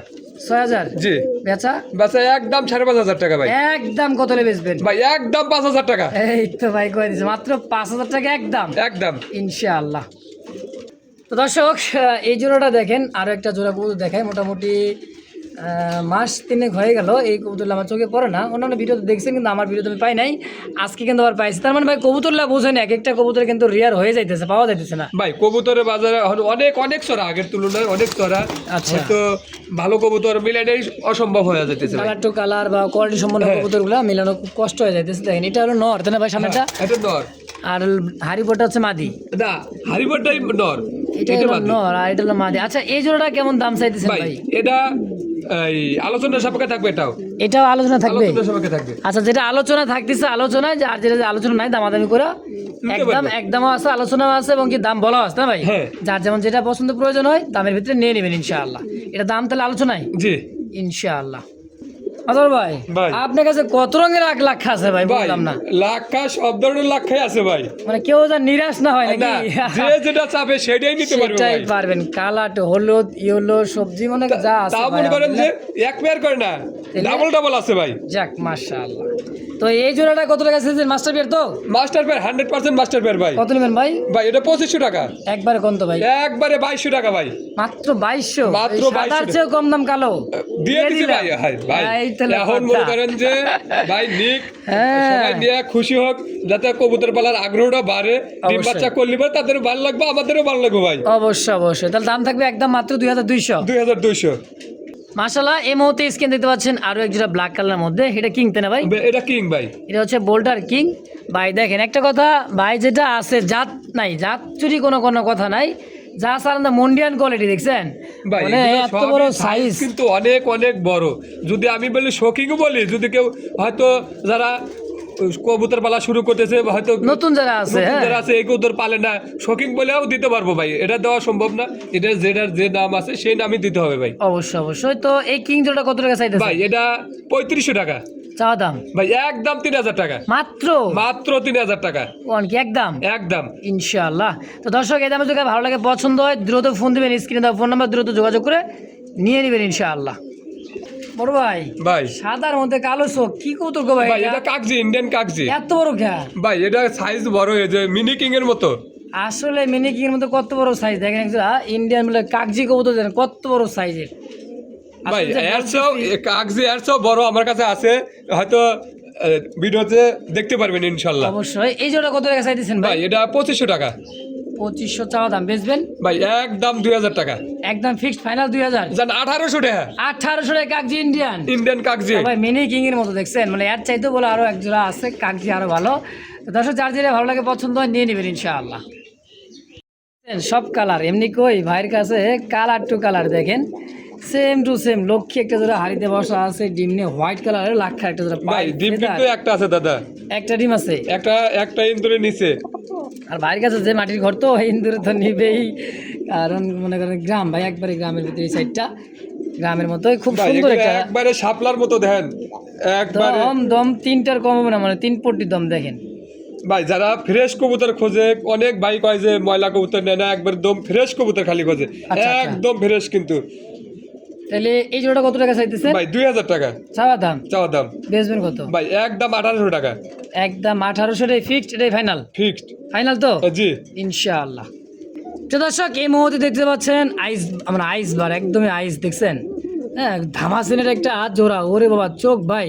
6000 জি। বেচা একদম 5500 টাকা ভাই। একদম কত হলে বেচবেন ভাই? একদম 5000 টাকা। এই তো ভাই কয়ে দিছে, মাত্র 5000 টাকা একদম একদম ইনশাআল্লাহ। তো দর্শক এই জোড়াটা দেখেন, আরো একটা জোড়া কবুতর দেখায়, মোটামুটি মাস 3 হয়ে গেল এই কবুতরটা আমার চোখে পড়ে না। অন্যান্য ভিডিওতে দেখছেন কিন্তু আমার ভিডিওতে আমি পাই নাই, আজকে কিন্তু আবার পাইছি। তার মানে ভাই কবুতরলা বোঝেন, এক একটা কবুতর কিন্তু রেয়ার হয়ে যাইতেছে, পাওয়া যাইতেছে না ভাই। কবুতরের বাজারে অনেক চড়া, আগের তুলনায় অনেক চড়া। আচ্ছা, তো ভালো কবুতর মিলানোই অসম্ভব হয়ে যাইতেছে। কালার টু কালার বা কোয়ালিটি সম্পন্ন কবুতরগুলো মিলানো খুব কষ্ট হয়ে যাইতেছে। দেখেন এটা হলো নর, তাই না ভাই? সামনেটা এটা নর, আর হারিবোটা হচ্ছে মাদি। না হারিবোটাই নর, এটা হলো নর আর এটা হলো মাদি। আচ্ছা এই জোড়াটা কেমন দাম চাইতেছেন ভাই? এটা এই আলোচনার সাপেক্ষে থাকবে, এটাও আলোচনা থাকবে। থাকবে। আচ্ছা যেটা আলোচনা থাকতেছে আলোচনায়, আর যেটা আলোচনা নাই দামাদামি করে একদম আছে, আলোচনাও আছে এবং কি দাম বলা আছে না ভাই? যার যেমন যেটা পছন্দ প্রয়োজন হয় দামের ভিতরে নিয়ে নেবেন ইনশাআল্লাহ। এটা দাম তাহলে আলোচনায়, জি ইনশাআল্লাহ। আদর ভাই আপনার কাছে কত রঙের লাক্ষা আছে ভাই? বললাম না লাক্ষা, সব ধরনের লাক্ষাই আছে ভাই, মানে কেউ যেন নিরাশ না হয় নাকি? যে যেটা চাবে সেটাই নিতে পারবে, সেটাই পারবেন। কালার হলুদ ইয়েলো সবজি মানে যা আছে তা মনে করেন যে এক পেয়ার করে না, ডাবল আছে ভাই। যাক মাশাআল্লাহ। তো এই জোড়াটা কত টাকা আছে মাস্টার পেয়ার? তো মাস্টার পেয়ার 100% মাস্টার পেয়ার ভাই। কত নেবেন ভাই? ভাই এটা 2500 টাকা। একবারে কোন তো ভাই? একবারে 2200 টাকা ভাই। মাত্র 2200? মাত্র 2200, তার চেয়েও কম দাম কালো দিয়ে দিছি ভাই। ভাই এখন মনে করেন যে ভাই নিক সবাই নিয়ে খুশি হোক, যাতে কবুতর পালার আগ্রহটা বাড়ে, ডিম বাচ্চা করলে তাদের ভালো লাগবে, আমাদেরও ভালো লাগবে ভাই। অবশ্যই তাহলে দাম থাকবে একদম মাত্র 2200। মাশাআল্লাহ। এই মুহূর্তে স্ক্রিন দেখতে পাচ্ছেন আরো এক জোড়া ব্ল্যাক কালারের মধ্যে, এটা কিং তাই না ভাই? এটা কিং ভাই, এটা হচ্ছে বোল্টার কিং ভাই। দেখেন একটা কথা ভাই, যেটা আছে জাত নাই, জাত চুরি কোনো কথা নাই, যা সারান্দা মন্ডিয়ান কোয়ালিটি দেখছেন মানে এত বড় সাইজ, কিন্তু অনেক বড়। যদি আমি বলি শৌখিনও বলি, যদি কেউ হয়তো যারা কবুতর পালা শুরু করতেছে, হয়তো নতুন যারা আছে এই কবুতর পালে না, শৌখিন বলেও দিতে পারবো ভাই। এটা দেওয়া সম্ভব না, এটা যেটার যে নাম আছে সেই নামই দিতে হবে ভাই। অবশ্যই। তো এই কিং জোড়া কত টাকা চাইতেছে ভাই? এটা 3500 টাকা। চাওয়া দাম ভাই একদম 3000 টাকা, মাত্র মাত্র 3000 টাকা কোন কি একদম একদম। ইনশাআল্লাহ। তো দর্শক এই দামে যদি ভালো লাগে পছন্দ হয় দ্রুত ফোন দিবেন, স্ক্রিনে দেওয়া ফোন নাম্বার দ্রুত যোগাযোগ করে নিয়ে নেবেন ইনশাআল্লাহ। বড় ভাই ভাই সাদার মধ্যে কালো চোখ কি কৌতুক গো ভাই ভাই এটা? এটা কাগজি, ইন্ডিয়ান কাগজি এত বড় ঘা ভাই, এটা সাইজ বড়, এই যে মিনি কিং এর মতো। আসলে মিনি কিং এর মধ্যে কত বড় সাইজ দেখেন, ইন্ডিয়ান বলে কাগজি কবুতর দেখেন কত বড় সাইজের। ভাই আসলে যে এর চেয়েও কাগজি এর চেয়েও বড় আমার কাছে আছে, হয়তো ভিডিওতে দেখতে পারবেন ইনশাল্লাহ। অবশ্যই। এই জোড়া কত টাকা চাইতেছেন ভাই ভাই? এটা 2500 টাকা 2500 চাওয়া দাম, বেচবেন ভাই একদম 2000 টাকা, একদম ফিক্সড ফাইনাল 2000। জান 1800 টাকা 1800 টাকা কাগজি ইন্ডিয়ান। ইন্ডিয়ান কাগজি ভাই মিনি কিং এর মতো দেখছেন, মানে এর চাইতে বলে আরো এক জোড়া আছে কাগজি আরো ভালো। তো দর্শক যার যেটা ভালো লাগে পছন্দ হয় নিয়ে নেবেন ইনশাআল্লাহ। সব কালার এমনি কই ভাইয়ের কাছে কালার টু কালার দেখেন সেম টু সেম। লক্ষ্মী একটা জোড়া হাড়িতে বসা আছে, ডিমনে হোয়াইট কালারের লাক্ষা একটা জোড়া ভাই ডিম কিন্তু একটা আছে দাদা, একটা ডিম আছে, একটা ইন্দুরে নিচে। আর ভাইয়ের কাছে যে মাটির ঘর তো ইন্দুরে তো নিবেই, কারণ মনে করেন গ্রাম ভাই, একবারে গ্রামের ভিতরে এই সাইডটা গ্রামের মতোই খুব ভাই সুন্দর এগুলো একটা একবারে শাপলার মতো দেখেন, একবারে দম দম তিনটার কম হবে না, মানে 3 পট্টি দম দেখেন। ভাই যারা ফ্রেশ কবুতর খোঁজে, অনেক ভাই কয় যে ময়লা কবুতর নেয় না, একবার দম ফ্রেশ কবুতর খালি খোঁজে, আচ্ছা। একদম ফ্রেশ কিন্তু। তাহলে এই জোড়াটা কত টাকা চাইতেছেন ভাই 2000 টাকা চাওয়া দাম, চাওয়া দাম, বেচবেন কত? ভাই একদম 1800 টাকা, একদম 1800 টাই ফিক্সড, এটাই ফাইনাল, ফিক্সড ফাইনাল তো জি ইনশাআল্লাহ। তো দর্শক এই মুহূর্তে দেখতে পাচ্ছেন আইস, আমরা আইস বার একদমই আইস দেখছেন, হ্যাঁ ধামাসিনের একটা জোড়া, ওরে বাবা চোখ ভাই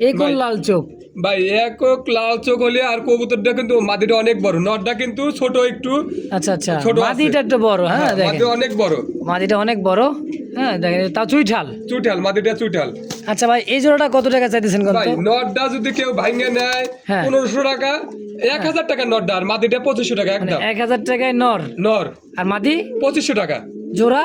এই কোন ভাই। লাল চোখ ভাই একক লাল চোখ হলে, আর কবুতরটা কিন্তু মাদিটা অনেক বড়, নটটা কিন্তু ছোট একটু, আচ্ছা আচ্ছা ছোট আছে। মাদিটা একটু বড়, হ্যাঁ মাদি দেখেন অনেক বড়, মাদিটা অনেক বড়, হ্যাঁ দেখেন তাও চুইঠাল। চুটাল মাদিটা চুটাল। আচ্ছা ভাই এই জোড়াটা কত টাকা চাইতেছেন কত? ভাই নটটা যদি কেউ ভাঙে নেয় হ্যাঁ। 1500 টাকা, 1000 টাকা নটটা, আর মাদিটা 2500 টাকা মানে একদম। 1000 টাকায় নর, নর আর মাদি 2500 টাকা, জোড়া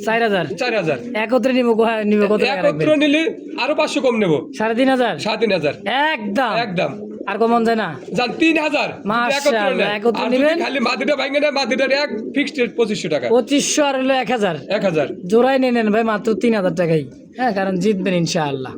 4000। 4000 একত্রে নিব নিব কত টাকা একত্র রাখবেন? নিলে আরো 500 কম নেবো, 3500 3500 একদম একদম। আর কমন যায় না? জান 3000 মাশাআল্লাহ, একত্র আর নিবেন? যদি খালি মাদিটা ভাঙে নেয়, মাদিটার এক ফিক্সড রেট 2500 টাকা, 2500 আর হলো 1000 1000। জোড়াই নিয়ে নেন ভাই মাত্র 3000 টাকাই, হ্যাঁ কারণ জিতবেন ইনশাআল্লাহ।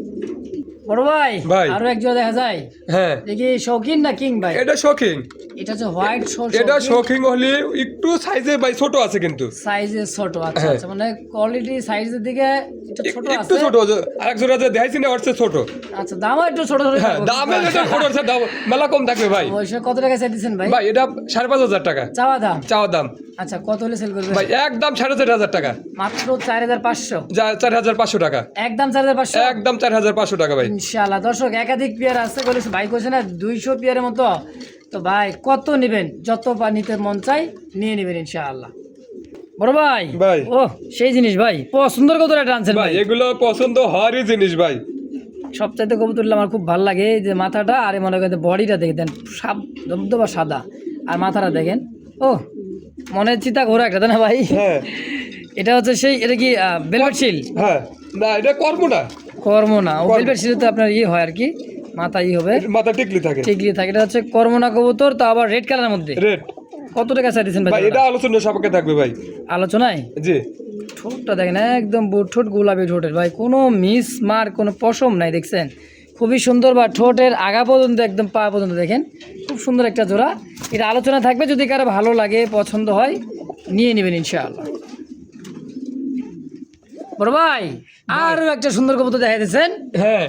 বড় ভাই ভাই। আরো এক জোড়া দেখা যায়, হ্যাঁ দেখি শৌখিন না কিং ভাই? এটা শৌখিন, এটা হচ্ছে হোয়াইট এটা শৌখিন হলে একটু সাইজে ভাই ছোট আছে কিন্তু, সাইজে ছোট, আচ্ছা হ্যাঁ। আচ্ছা মানে কোয়ালিটি সাইজের দিকে একটু ছোট একটু আছে, ছোট, আরেক জোড়া যে দেখাইছি না ওর চেয়ে ছোট। আচ্ছা দামও একটু ছোট ছোট হ্যাঁ দামে যেটা ছোট আছে, দাম মেলা কম থাকবে ভাই। অবশ্যই। কত টাকা চাইতেছেন ভাই? ভাই এটা 5500 টাকা চাওয়া দাম, চাওয়া দাম, আচ্ছা কত হলে সেল করবেন? ভাই একদম 4500 টাকা, মাত্র 4500, যা 4500 টাকা, একদম 4500 একদম 4500 টাকা ভাই। ইনশাআল্লাহ। দর্শক একাধিক পেয়ার আছে বলেছে ভাই, কইছে না 200 পেয়ারের মতো, তো ভাই কত নেবেন? যত পা নিতে মন চাই নিয়ে নেবেন ইনশাআল্লাহ। বড় ভাই ভাই। ও সেই জিনিস ভাই পছন্দ কত টাকা আনছেন ভাই ভাই? এগুলো পছন্দ হওয়ারই জিনিস ভাই। সবচাইতে কবুতর আমার খুব ভালো লাগে এই যে মাথাটা, আর এই মনে করেন বডিটা দেখে দেন সাপ দবদবা সাদা, আর মাথাটা দেখেন ও মনে চিতা ঘোরা একটা, তাই না ভাই? হ্যাঁ এটা হচ্ছে সেই, এটা কি বেলভেট শিল? হ্যাঁ না এটা কর্ম না, কর্ম না, ও কর্ম। বেলভেট শিল তো আপনার ইয়ে হয় আর কি, মাথা ই হবে মাথা টিকলি থাকে, ঠিকই থাকে। এটা হচ্ছে কর্মনা কবুতর, তো আবার রেড কালারের মধ্যে। রেড। কত টাকা চাইতেছেন ভাই ভাই এটা আলোচনা সাপেক্ষে থাকবে ভাই, আলোচনায়? জি ঠোঁটটা দেখেন একদম বুট ঠোঁট, গোলাপি ঠোঁটের ভাই, কোনো মিস মার কোনো পশম নাই দেখছেন, খুবই সুন্দর। বা ঠোঁটের আগা পর্যন্ত একদম পা পর্যন্ত দেখেন খুব সুন্দর একটা জোড়া। এটা আলোচনা থাকবে, যদি কারো ভালো লাগে পছন্দ হয় নিয়ে নেবেন ইনশাআল্লাহ। বড় ভাই আরও একটা সুন্দর কবুতর দেখা দিচ্ছেন, হ্যাঁ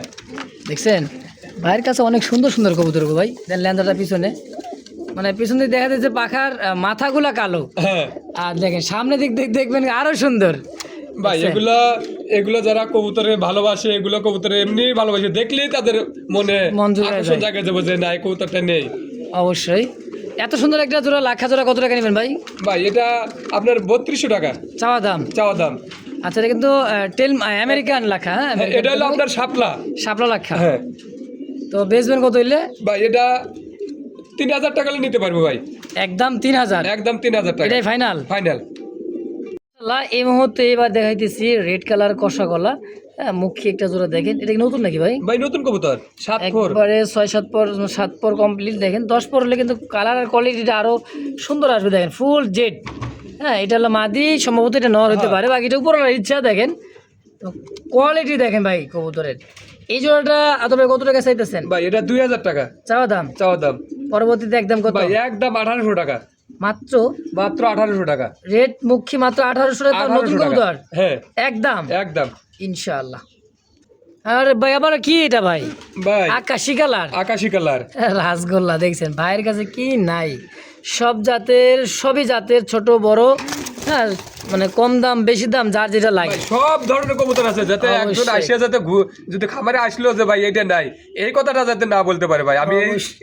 দেখছেন ভাইয়ের কাছে অনেক সুন্দর সুন্দর কবুতর গো ভাই। দেন ল্যান্ডারটা পিছনে, মানে পিছন দিকে দেখা যাচ্ছে পাখার মাথাগুলা কালো, হ্যাঁ আর দেখেন সামনে দিক দেখবেন আরো সুন্দর। ভাই এগুলো যারা কবুতরে ভালোবাসে, এগুলো কবুতরে এমনি ভালোবাসে, দেখলেই তাদের মনে মন জুড়ে আকর্ষণ যায়। জাগে যাবে যে না এই কবুতরটা নেই। অবশ্যই। এত সুন্দর একটা জোড়া লাখা জোড়া কত টাকা নেবেন ভাই? ভাই এটা আপনার 3200 টাকা চাওয়া দাম, চাওয়া দাম। আচ্ছা এটা কিন্তু টেল আমেরিকান লাখা, হ্যাঁ হ্যাঁ, এটা হলো আপনার শাপলা, শাপলা লাখা। হ্যাঁ তো বেচবেন কত হইলে? ভাই এটা 3000 টাকা হলে নিতে পারবো ভাই, একদম 3000, একদম 3000 টাকা, এটাই ফাইনাল। ফাইনাল। এই মুহূর্তে এবার দেখাইতেছি রেড কালার কষা গলা, হ্যাঁ মুখী একটা জোড়া দেখেন, এটা কি নতুন নাকি ভাই? ভাই নতুন কবুতর 7 ফোর, একবারে 6-7 পর কমপ্লিট দেখেন, 10 পর হলে কিন্তু কালার আর কোয়ালিটিটা আরো সুন্দর আসবে দেখেন, ফুল জেড। হ্যাঁ এটা হলো মাদি, সম্ভবত এটা নর হতে পারে, বাকিটা উপর ইচ্ছা দেখেন কোয়ালিটি দেখেন ভাই কবুতরের। এই জোড়াটা তবে কত টাকা চাইতেছেন ভাই এটা 2000 টাকা চাওয়া দাম? চাওয়া দাম। পরবর্তীতে একদম কত? ভাই একদম 1800 টাকা, মাত্র মাত্র 1800 টাকা। রেট মুখী মাত্র 1800 টাকা। নতুন 1800 টাকা। কবুতর হ্যাঁ একদম একদম। ইনশাআল্লাহ। আরে ভাই আবার কি এটা ভাই? ভাই আকাশি কালার, আকাশি কালার রাসগোল্লা। দেখছেন ভাইয়ের কাছে কি নাই, সব জাতের, সবই জাতের, ছোট বড়, হ্যাঁ, মানে কম দাম বেশি দাম যার যেটা লাগে। ভাই সব ধরনের কবুতর আছে, যাতে একজন অবশ্যই। আসিয়া যাতে যদি খামারে আসলো যে ভাই এটা নাই, এই কথাটা যাতে না বলতে পারে ভাই। আমি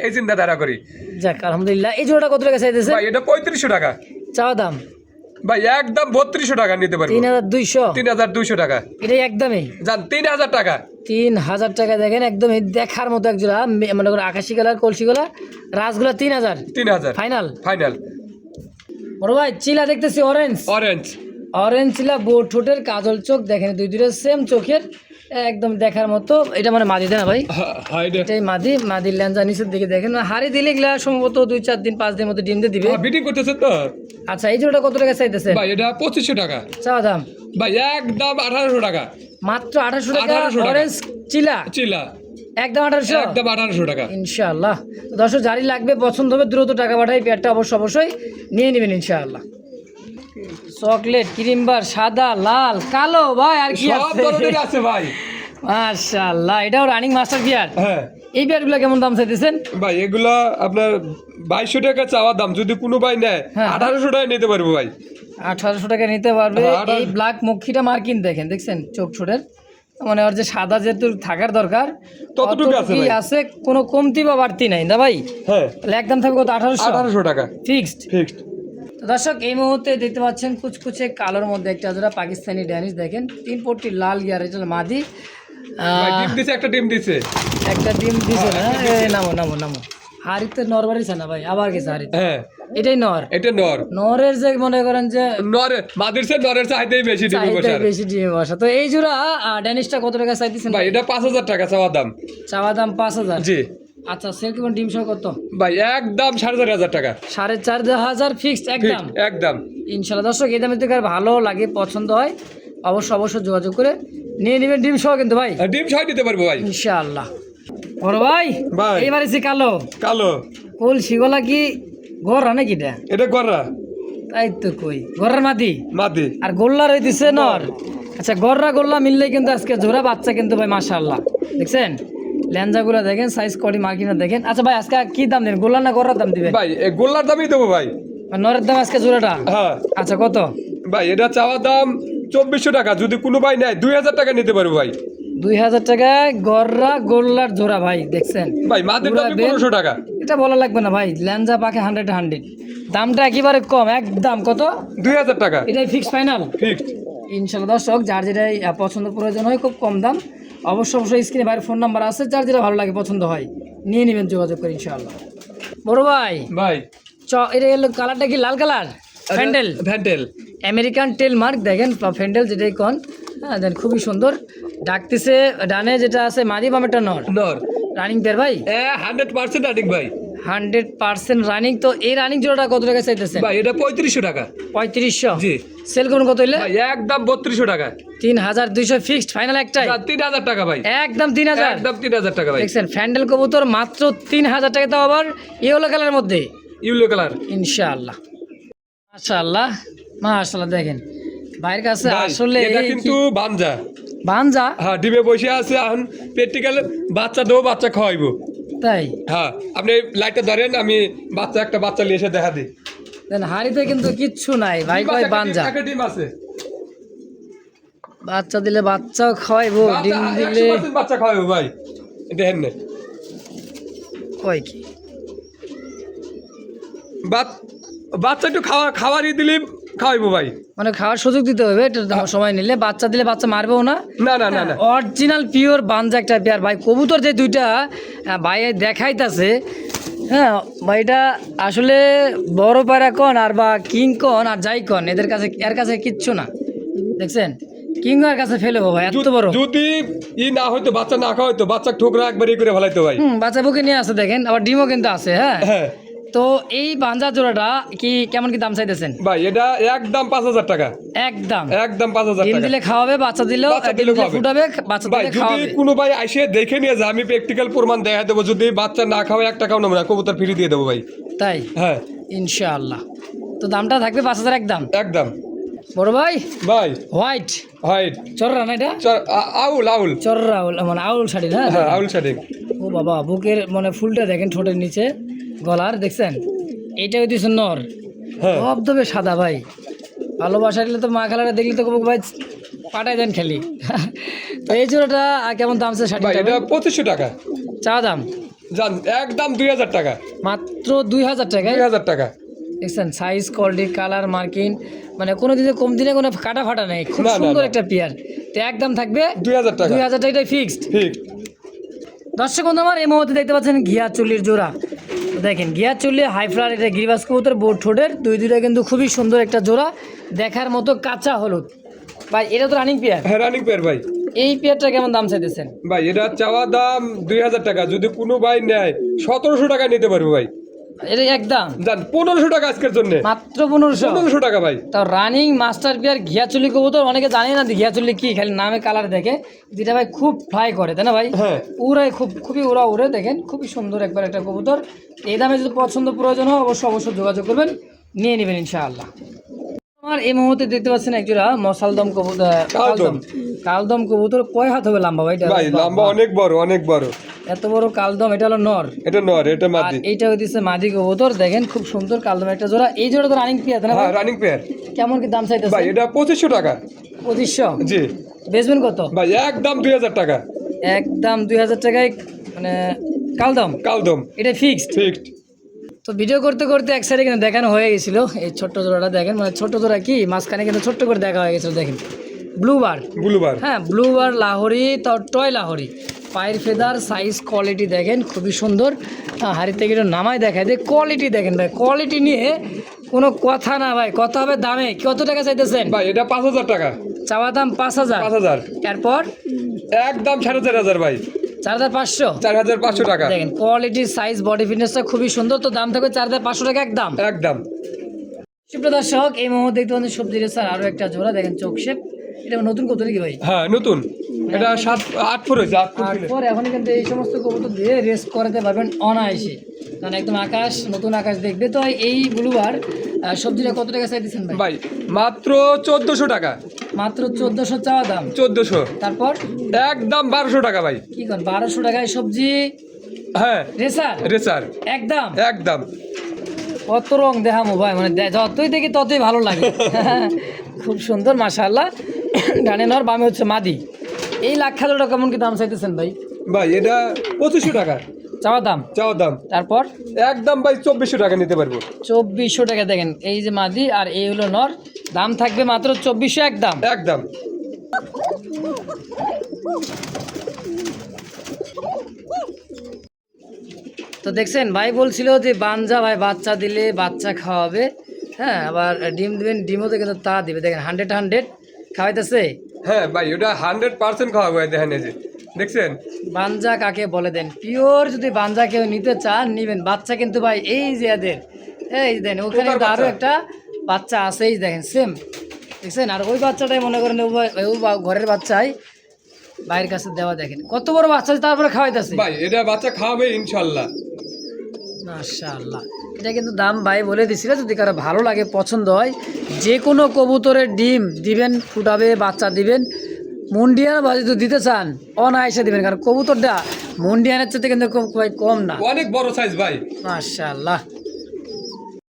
এই চিন্তাধারা করি। যাক আলহামদুলিল্লাহ। এই জোড়াটা কত টাকা চাইতেছে ভাই এটা 3500 টাকা চাওয়া দাম? ভাই একদম 3200 টাকা নিতে পারবো। 3200? 3200 টাকা এটাই একদমই জান, 3000 টাকা। 3000 টাকা। দেখেন একদম এই দেখার মতো এক জোড়া, মনে করো আকাশি কালার কলসিগুলা, রাসগুলা 3000 3000 ফাইনাল। ফাইনাল। বড় ভাই চিলা দেখতেছি অরেঞ্জ, অরেঞ্জ অরেঞ্জ চিলা, বোট ঠোঁটের কাজল চোখ, দেখেন দুইটা সেম চোখের, একদম দেখার মতো। এটা মানে মাদি দেয় না ভাই? এটাই মাদি। মাদির ল্যাঞ্জা নিচের দিকে দেখেন, হাড়ি দিলে এগুলা সম্ভবত 2-4 দিন 5 দিনের মধ্যে ডিম দিয়ে দিবে। বিটিং করতেছে তো। আচ্ছা এই জোড়াটা কত টাকা চাইতেছে ভাই এটা 2500 টাকা চাওয়া দাম? ভাই একদম 1800 টাকা, মাত্র 1800 টাকা। 1800 টাকা। অরেঞ্জ চিলা চিলা একদম 1800? একদম 1800 টাকা। ইনশাআল্লাহ। দর্শক জারি লাগবে, পছন্দ হবে দ্রুত টাকা পাঠাই, পেয়ারটা অবশ্যই নিয়ে নেবেন ইনশাআল্লাহ। চকলেট, ক্রিমবার, সাদা, লাল, কালো, ভাই আর কি সব আছে? ধরনের আছে ভাই। মাশাআল্লাহ। এটাও রানিং মাস্টার বিয়ার। হ্যাঁ এই বিয়ারগুলো কেমন দাম চাইতেছেন? ভাই এগুলা আপনার 2200 টাকা চাওয়া দাম, যদি কোনো ভাই নেয় হ্যাঁ। 1800 টাকা নিতে পারবো ভাই। 1800 টাকা নিতে পারবে। হ্যাঁ, এই ব্ল্যাক মক্ষীটা মার্কিন দেখেন, দেখছেন চোখ ছোটের, মানে ওর যে সাদা যেহেতু থাকার দর্কার ততটুকু আছে ততটুকুই ভাই। আছে, কোনো কমতি বা বাড়তি নাই না ভাই? হ্যাঁ তাহলে একদম থাকবে কত? 1800 টাকা ফিক্সড। ফিক্সড। তো দর্শক এই মুহূর্তে দেখতে পাচ্ছেন কুচকুচে কালোর মধ্যে একটা জোড়া পাকিস্তানি ড্যানিশ, দেখেন 3 পট্টি লাল গিয়ার, এটা হলো মাদি। ভাই ডিম দিছে, একটা ডিম দিছে। একটা ডিম দিছে না? নামো নামো নামো। হাড়িতে নর বাড়িছে না ভাই? আবার গেছে হাড়িতে। হ্যাঁ এটাই নর। এটা নর। নরের যে মনে করেন যে নরে মাদির চেয়ে নরের চাইতেই বেশি ডিম চাহিদা বসার। বেশি ডিম বসা। তো এই জোড়া ড্যানিশটা কত টাকা চাইতেছেন ভাই এটা 5000 টাকা চাওয়া দাম। চাওয়া দাম 5000? জি আচ্ছা সেরকম ডিম সহ কত? ভাই একদম 4500 টাকা 4500 ফিক্সড একদম? একদম। ইনশাল্লাহ। দর্শক এই দামে থেকে আর ভালো লাগে, পছন্দ হয়, অবশ্যই যোগাযোগ করে নিয়ে নেবেন ডিম সহ কিন্তু ভাই ডিম ছয় দিতে পারবো ভাই ইনশাআল্লাহ। বড় ভাই ভাই এইবারে সে কালো কালো কোল শিগলা কি গড়া নাকি এটা? এটা গররা তাই তো কই গড়ার মাদি মাদি আর গোল্লা রইতেছে নর। আচ্ছা গড়রা গোল্লা মিললে কিন্তু আজকে জোড়া বাচ্চা কিন্তু ভাই মাশাআল্লাহ। দেখছেন ল্যাঞ্জাগুলো দেখেন, সাইজ কড়ি মার্কিনা দেখেন। আচ্ছা ভাই আজকে কি দাম দেন, গোল্লা না গড়ার দাম দিবেন? ভাই এই গোল্লার দামই দেবো ভাই। আর নরের দাম আজকে জোড়াটা? হ্যাঁ আচ্ছা কত? ভাই এটা চাওয়া দাম 2400 টাকা, যদি কোনো ভাই নেয় 2000 টাকা নিতে পারবো ভাই। 2000 টাকায় গড়রা গোল্লার জোড়া ভাই, দেখছেন ভাই মাদের দাম পুরা বেল। 1500 টাকা। এটা বলা লাগবে না ভাই, ল্যাঞ্জা পাকে 100 দামটা একেবারে কম, একদম কত? 2000 টাকা এটাই ফিক্স ফাইনাল ফিক্সড। ইনশাল্লাহ। দর্শক যার যেটাই পছন্দ প্রয়োজন হয়, খুব কম দাম, অবশ্যই স্ক্রিনে বাইরের ফোন নাম্বার আছে, যার যেটা ভালো লাগে পছন্দ হয় নিয়ে নেবেন, যোগাযোগ করে ইনশাআল্লাহ। বড় ভাই ভাই এটা এলো কালারটা কি লাল কালার? ফ্যান্ডেল ভ্যান্টেল আমেরিকান টেল মার্ক, দেখেন ফ্যান্ডেল যেটাই কন, হ্যাঁ দেন খুবই সুন্দর। ডাকতেছে ডানে যেটা আছে মাদি, বামেরটা নর। নর রানিং পেয়ার ভাই? 100% রানিং ভাই। 100% রানিং। তো এই রানিং জোড়াটা কত টাকা চাইতেছে? ভাই এটা 3500 টাকা 3500? জি। সেল করুন কত হইলে? ভাই একদম 3200 টাকা 3200 ফিক্সড ফাইনাল একটাই? 3000 টাকা ভাই একদম 3000? একদম 3000 টাকা ভাই। দেখছেন ফ্যান্ডেল কবুতর মাত্র 3000 টাকা, তাও আবার ইয়েলো কালারের মধ্যে ইউলো কালার ইনশাআল্লাহ। মাশাআল্লাহ মাশাআল্লাহ। দেখেন ভাইয়ের কাছে ভাই, আসলে এটা কিন্তু বানজা। বানজা? হ্যাঁ ডিমে বসে আছে, এখন প্র্যাকটিক্যাল বাচ্চা দেবো, বাচ্চা খাওয়াইবো। তাই? হ্যাঁ আপনি লাইটটা ধরেন, আমি একটা বাচ্চা নিয়ে এসে দেখা দিই। দেন হাড়িতে কিন্তু কিচ্ছু নাই ভাই, কয় বানজা। একটা ডিম আছে, বাচ্চা দিলে বাচ্চাও খাওয়াইবো, ডিম দিলে 100% বাচ্চা খাওয়াইবো ভাই। দেখেন না কয় কি বাচ্চা একটু খাওয়ারই দিলে খাওয়াইবো ভাই। মানে খাওয়ার সুযোগ দিতে হবে, এটা সময় নিলে। বাচ্চা দিলে বাচ্চা মারবেও না। না না না না অরিজিনাল পিওর বানজা একটা পেয়ার ভাই। কবুতর যে দুইটা ভাই দেখাইতাছে, হ্যাঁ ভাইটা আসলে বড় পায়রা কন আর বা কিং কন আর যাই কন, এদের কাছে এর কাছে কিচ্ছু না। দেখছেন কিং এর কাছে ফেলেবো ভাই, এত বড়। যদি না হয়তো বাচ্চা না খাওয়াইতো, বাচ্চা ঠোকরা একবার করে ফেলাইতো ভাই। বাচ্চা বুকে নিয়ে আসে দেখেন, আবার ডিমও কিন্তু আছে। হ্যাঁ হ্যাঁ তো এই বাঞ্জা জোড়াটা কি কেমন কি দাম চাইতেছেন ভাই এটা একদম 5,000 টাকা, একদম একদম 5,000 ডিম টাকা। দিলে খাওয়াবে, বাচ্চা দিলেও বাচ্চা ডিম দিলেও দিলে খাওয়াবে। ফুটাবে, বাচ্চা ভাই দিলে যদি খাওয়াবে। কোনো ভাই এসে দেখে নিয়ে যায়, আমি প্র্যাকটিক্যাল প্রমাণ দেখা দেবো। যদি বাচ্চা না খাওয়া 1 টাকাও নেবো না, কবুতর ফ্রি দিয়ে দেবো ভাই। তাই হ্যাঁ ইনশাআল্লাহ। তো দামটা থাকবে 5,000 একদম। একদম। বড় ভাই ভাই হোয়াইট হাইট চররা না এটা? আউল আউল, চররা মানে আউল শাড়ি না? হ্যাঁ আউল শাড়ি। ও বাবা, বুকের মানে ফুলটা দেখেন, ঠোঁটের নিচে গলার দেখছেন, এইটা হইতেছে নর, হ্যাঁ ধবধবে সাদা ভাই। ভালোবাসা দিলে তো মা খালারা দেখলে তো কবুক ভাই পাঠাই দেন খালি। তো এই জোড়াটা কেমন দাম আছে ভাই শাড়িটা? এটা 2500 টাকা। চা দাম জান একদম 2000 টাকা, মাত্র 2,000 টাকায়। 2000 টাকা। দেখছেন সাইজ, কোয়ালিটি, কালার, মার্কিং, মানে কোনো দিনে কম দিনে কোনো কাটা ফাটা নেই, খুব না, না, সুন্দর না। একটা পেয়ার। তো একদম থাকবে 2000 টাকা। 2,000 টাকা, এটাই ফিক্সড। ঠিক। দর্শক বন্ধু আমার, এই মুহূর্তে দেখতে পাচ্ছেন ঘিয়া চুল্লির জোড়া। তো দেখেন ঘিয়া চুল্লি হাই ফ্লার, এটা গিরিবাস কবুতর, বোর্ড ঠোঁটের, দুইটা কিন্তু খুবই সুন্দর একটা জোড়া, দেখার মতো কাঁচা হলুদ। ভাই এটা তো রানিং পেয়ার, হ্যাঁ রানিং পেয়ার ভাই। এই পেয়ারটা কেমন দাম চাইতেছেন? ভাই এটা চাওয়া দাম 2000 টাকা, যদি কোনো ভাই নেয় 1700 টাকা নিতে পারবে ভাই। এটা একদম জান 1500 টাকা আজকের জন্য, মাত্র 1500। 1500 টাকা ভাই। তাও রানিং মাস্টার পেয়ার ঘিয়া চুল্লি কবুতর, অনেকে জানে না ঘিয়া চুল্লি কি, খালি নামে কালার দেখে। যেটা ভাই খুব ফ্লাই করে, তাই না ভাই? হ্যাঁ উড়াই খুবই উড়া উড়ে, দেখেন খুবই সুন্দর একবার একটা কবুতর। এই দামে যদি পছন্দ প্রয়োজন হয় অবশ্যই যোগাযোগ করবেন, নিয়ে নেবেন ইনশাআল্লাহ। আমার এই মুহূর্তে দেখতে পাচ্ছেন একজোড়া মশালদম কবুতর, কালদম কবুতর। কয় হাত হবে লম্বা ভাই? ভাই লম্বা অনেক বড়, অনেক বড়। এত বড় কালদম, এটা হলো নর, এটা নর, এটা আর মাদি। এইটা হইতেছে মাদি কবুতর। দেখেন খুব সুন্দর কালদম একটা জোড়া। এই জোড়া তো রানিং পেয়ার, তাই না ভাই? হ্যাঁ রানিং পেয়ার। কেমন কি দাম চাইতেছে ভাই এটা 2500 টাকা। 2500? জি বেচবেন কত? ভাই একদম 2000 টাকা, একদম 2,000 টাকায়, মানে কালদম, কালদম এটা ফিক্সড। ফিক্সড। তো ভিডিও করতে করতে এক সাইডে কিন্তু দেখানো হয়ে গেছিল এই ছোট্ট জোড়াটা। দেখেন মানে ছোট্ট জোড়া কি, মাঝখানে কিন্তু ছোট্ট করে দেখা হয়ে গেছিল। দেখেন ব্লুবার, ব্লুবার। হ্যাঁ ব্লুবার লাহোরি, তাও টয় লাহোরি। পায়ের ফেদার, সাইজ, কোয়ালিটি দেখেন খুবই সুন্দর। হাড়ি থেকে একটু নামায় দেখায় যে কোয়ালিটি দেখেন ভাই, কোয়ালিটি নিয়ে কোনো কথা না ভাই, কথা হবে দামে। কত টাকা চাইতেছেন? ভাই এটা 5000 টাকা, চাওয়া দাম 5,000। 5000। এরপর একদম 4500 ভাই, 4,500। 4500 টাকা। দেখেন কোয়ালিটি, সাইজ, বডি ফিটনেসটা খুবই সুন্দর। তো দাম থাকবে 4,500 টাকা একদম। একদম। সুপ্রিয় দর্শক, এই মুহূর্তে দেখতে পাচ্ছেন সবজি রেসার আরো একটা জোড়া। দেখেন চোখ শেপ, এটা নতুন কত কি ভাই? হ্যাঁ নতুন, এটা 8 ফুট হয়েছে, 8 ফুট আর ছিল। পর এখন কিন্তু এই সমস্ত কবুতর দিয়ে রেস করাতে পারবেন অনায়াসে, কারণ একদম আকাশ, নতুন আকাশ দেখবে। তো এই ব্লুবার সবজিটা কত টাকা চাইতেছেন ভাই? ভাই মাত্র 1400 টাকা, মাত্র 1400 চাওয়া দাম। 1400। তারপর একদম 1200 টাকা ভাই। কি করেন 1200 টাকায় সবজি হ্যাঁ রেসার রেসার একদম? একদম। কত রং দেখামো ভাই, মানে যতই দেখি ততই ভালো লাগে। খুব সুন্দর মাশাআল্লাহ। ডানে নর, বামে হচ্ছে মাদি। এই লাখ খাজোটা কেমন কি দাম চাইতেছেন ভাই? ভাই এটা 2500 টাকা চাওয়া দাম। চাও দাম। তারপর একদম ভাই 2400 টাকা নিতে পারবো। 2400 টাকা। দেখেন এই যে মাদি আর এই হলো নর, দাম থাকবে মাত্র 2400 একদম। একদম। তো দেখছেন ভাই বলছিল যে বাঞ্জা ভাই বাচ্চা দিলে বাচ্চা খাওয়াবে, হ্যাঁ আবার ডিম দিবেন, ডিমও তো কিন্তু তা দিবে। দেখেন 100 খাওয়াইতেছে। হ্যাঁ ভাই ওটা 100% খাওয়া ভাই, দেখেন এই যে দেখছেন। বাঞ্জা কাকে বলে দেন, পিওর যদি বাঞ্জা কেউ নিতে চান নিবেন। বাচ্চা কিন্তু ভাই এই যে এদের, এই যে দেন ওখানে কিন্তু আরও একটা বাচ্চা আছে, এই দেখেন সেম, দেখছেন। আর ওই বাচ্চাটাই মনে করেন ঘরের বাচ্চাই ভাইয়ের কাছে দেওয়া। দেখেন কত বড় বাচ্চা, তারপরে খাওয়াইতেছে ভাই এটা বাচ্চা খাওয়াবে ইনশাআল্লাহ। মাশাআল্লাহ। এটা কিন্তু দাম ভাই বলে দিছিল, যদি কারো ভালো লাগে পছন্দ হয় যে কোনো কবুতরের ডিম দিবেন, ফুটাবে, বাচ্চা দিবেন। মুন্ডিয়ান বা যদি দিতে চান অনায়াসে দিবেন, কারণ কবুতরটা মুন্ডিয়ানের চেয়ে কিন্তু কম না, অনেক বড় সাইজ ভাই। মাশাআল্লাহ।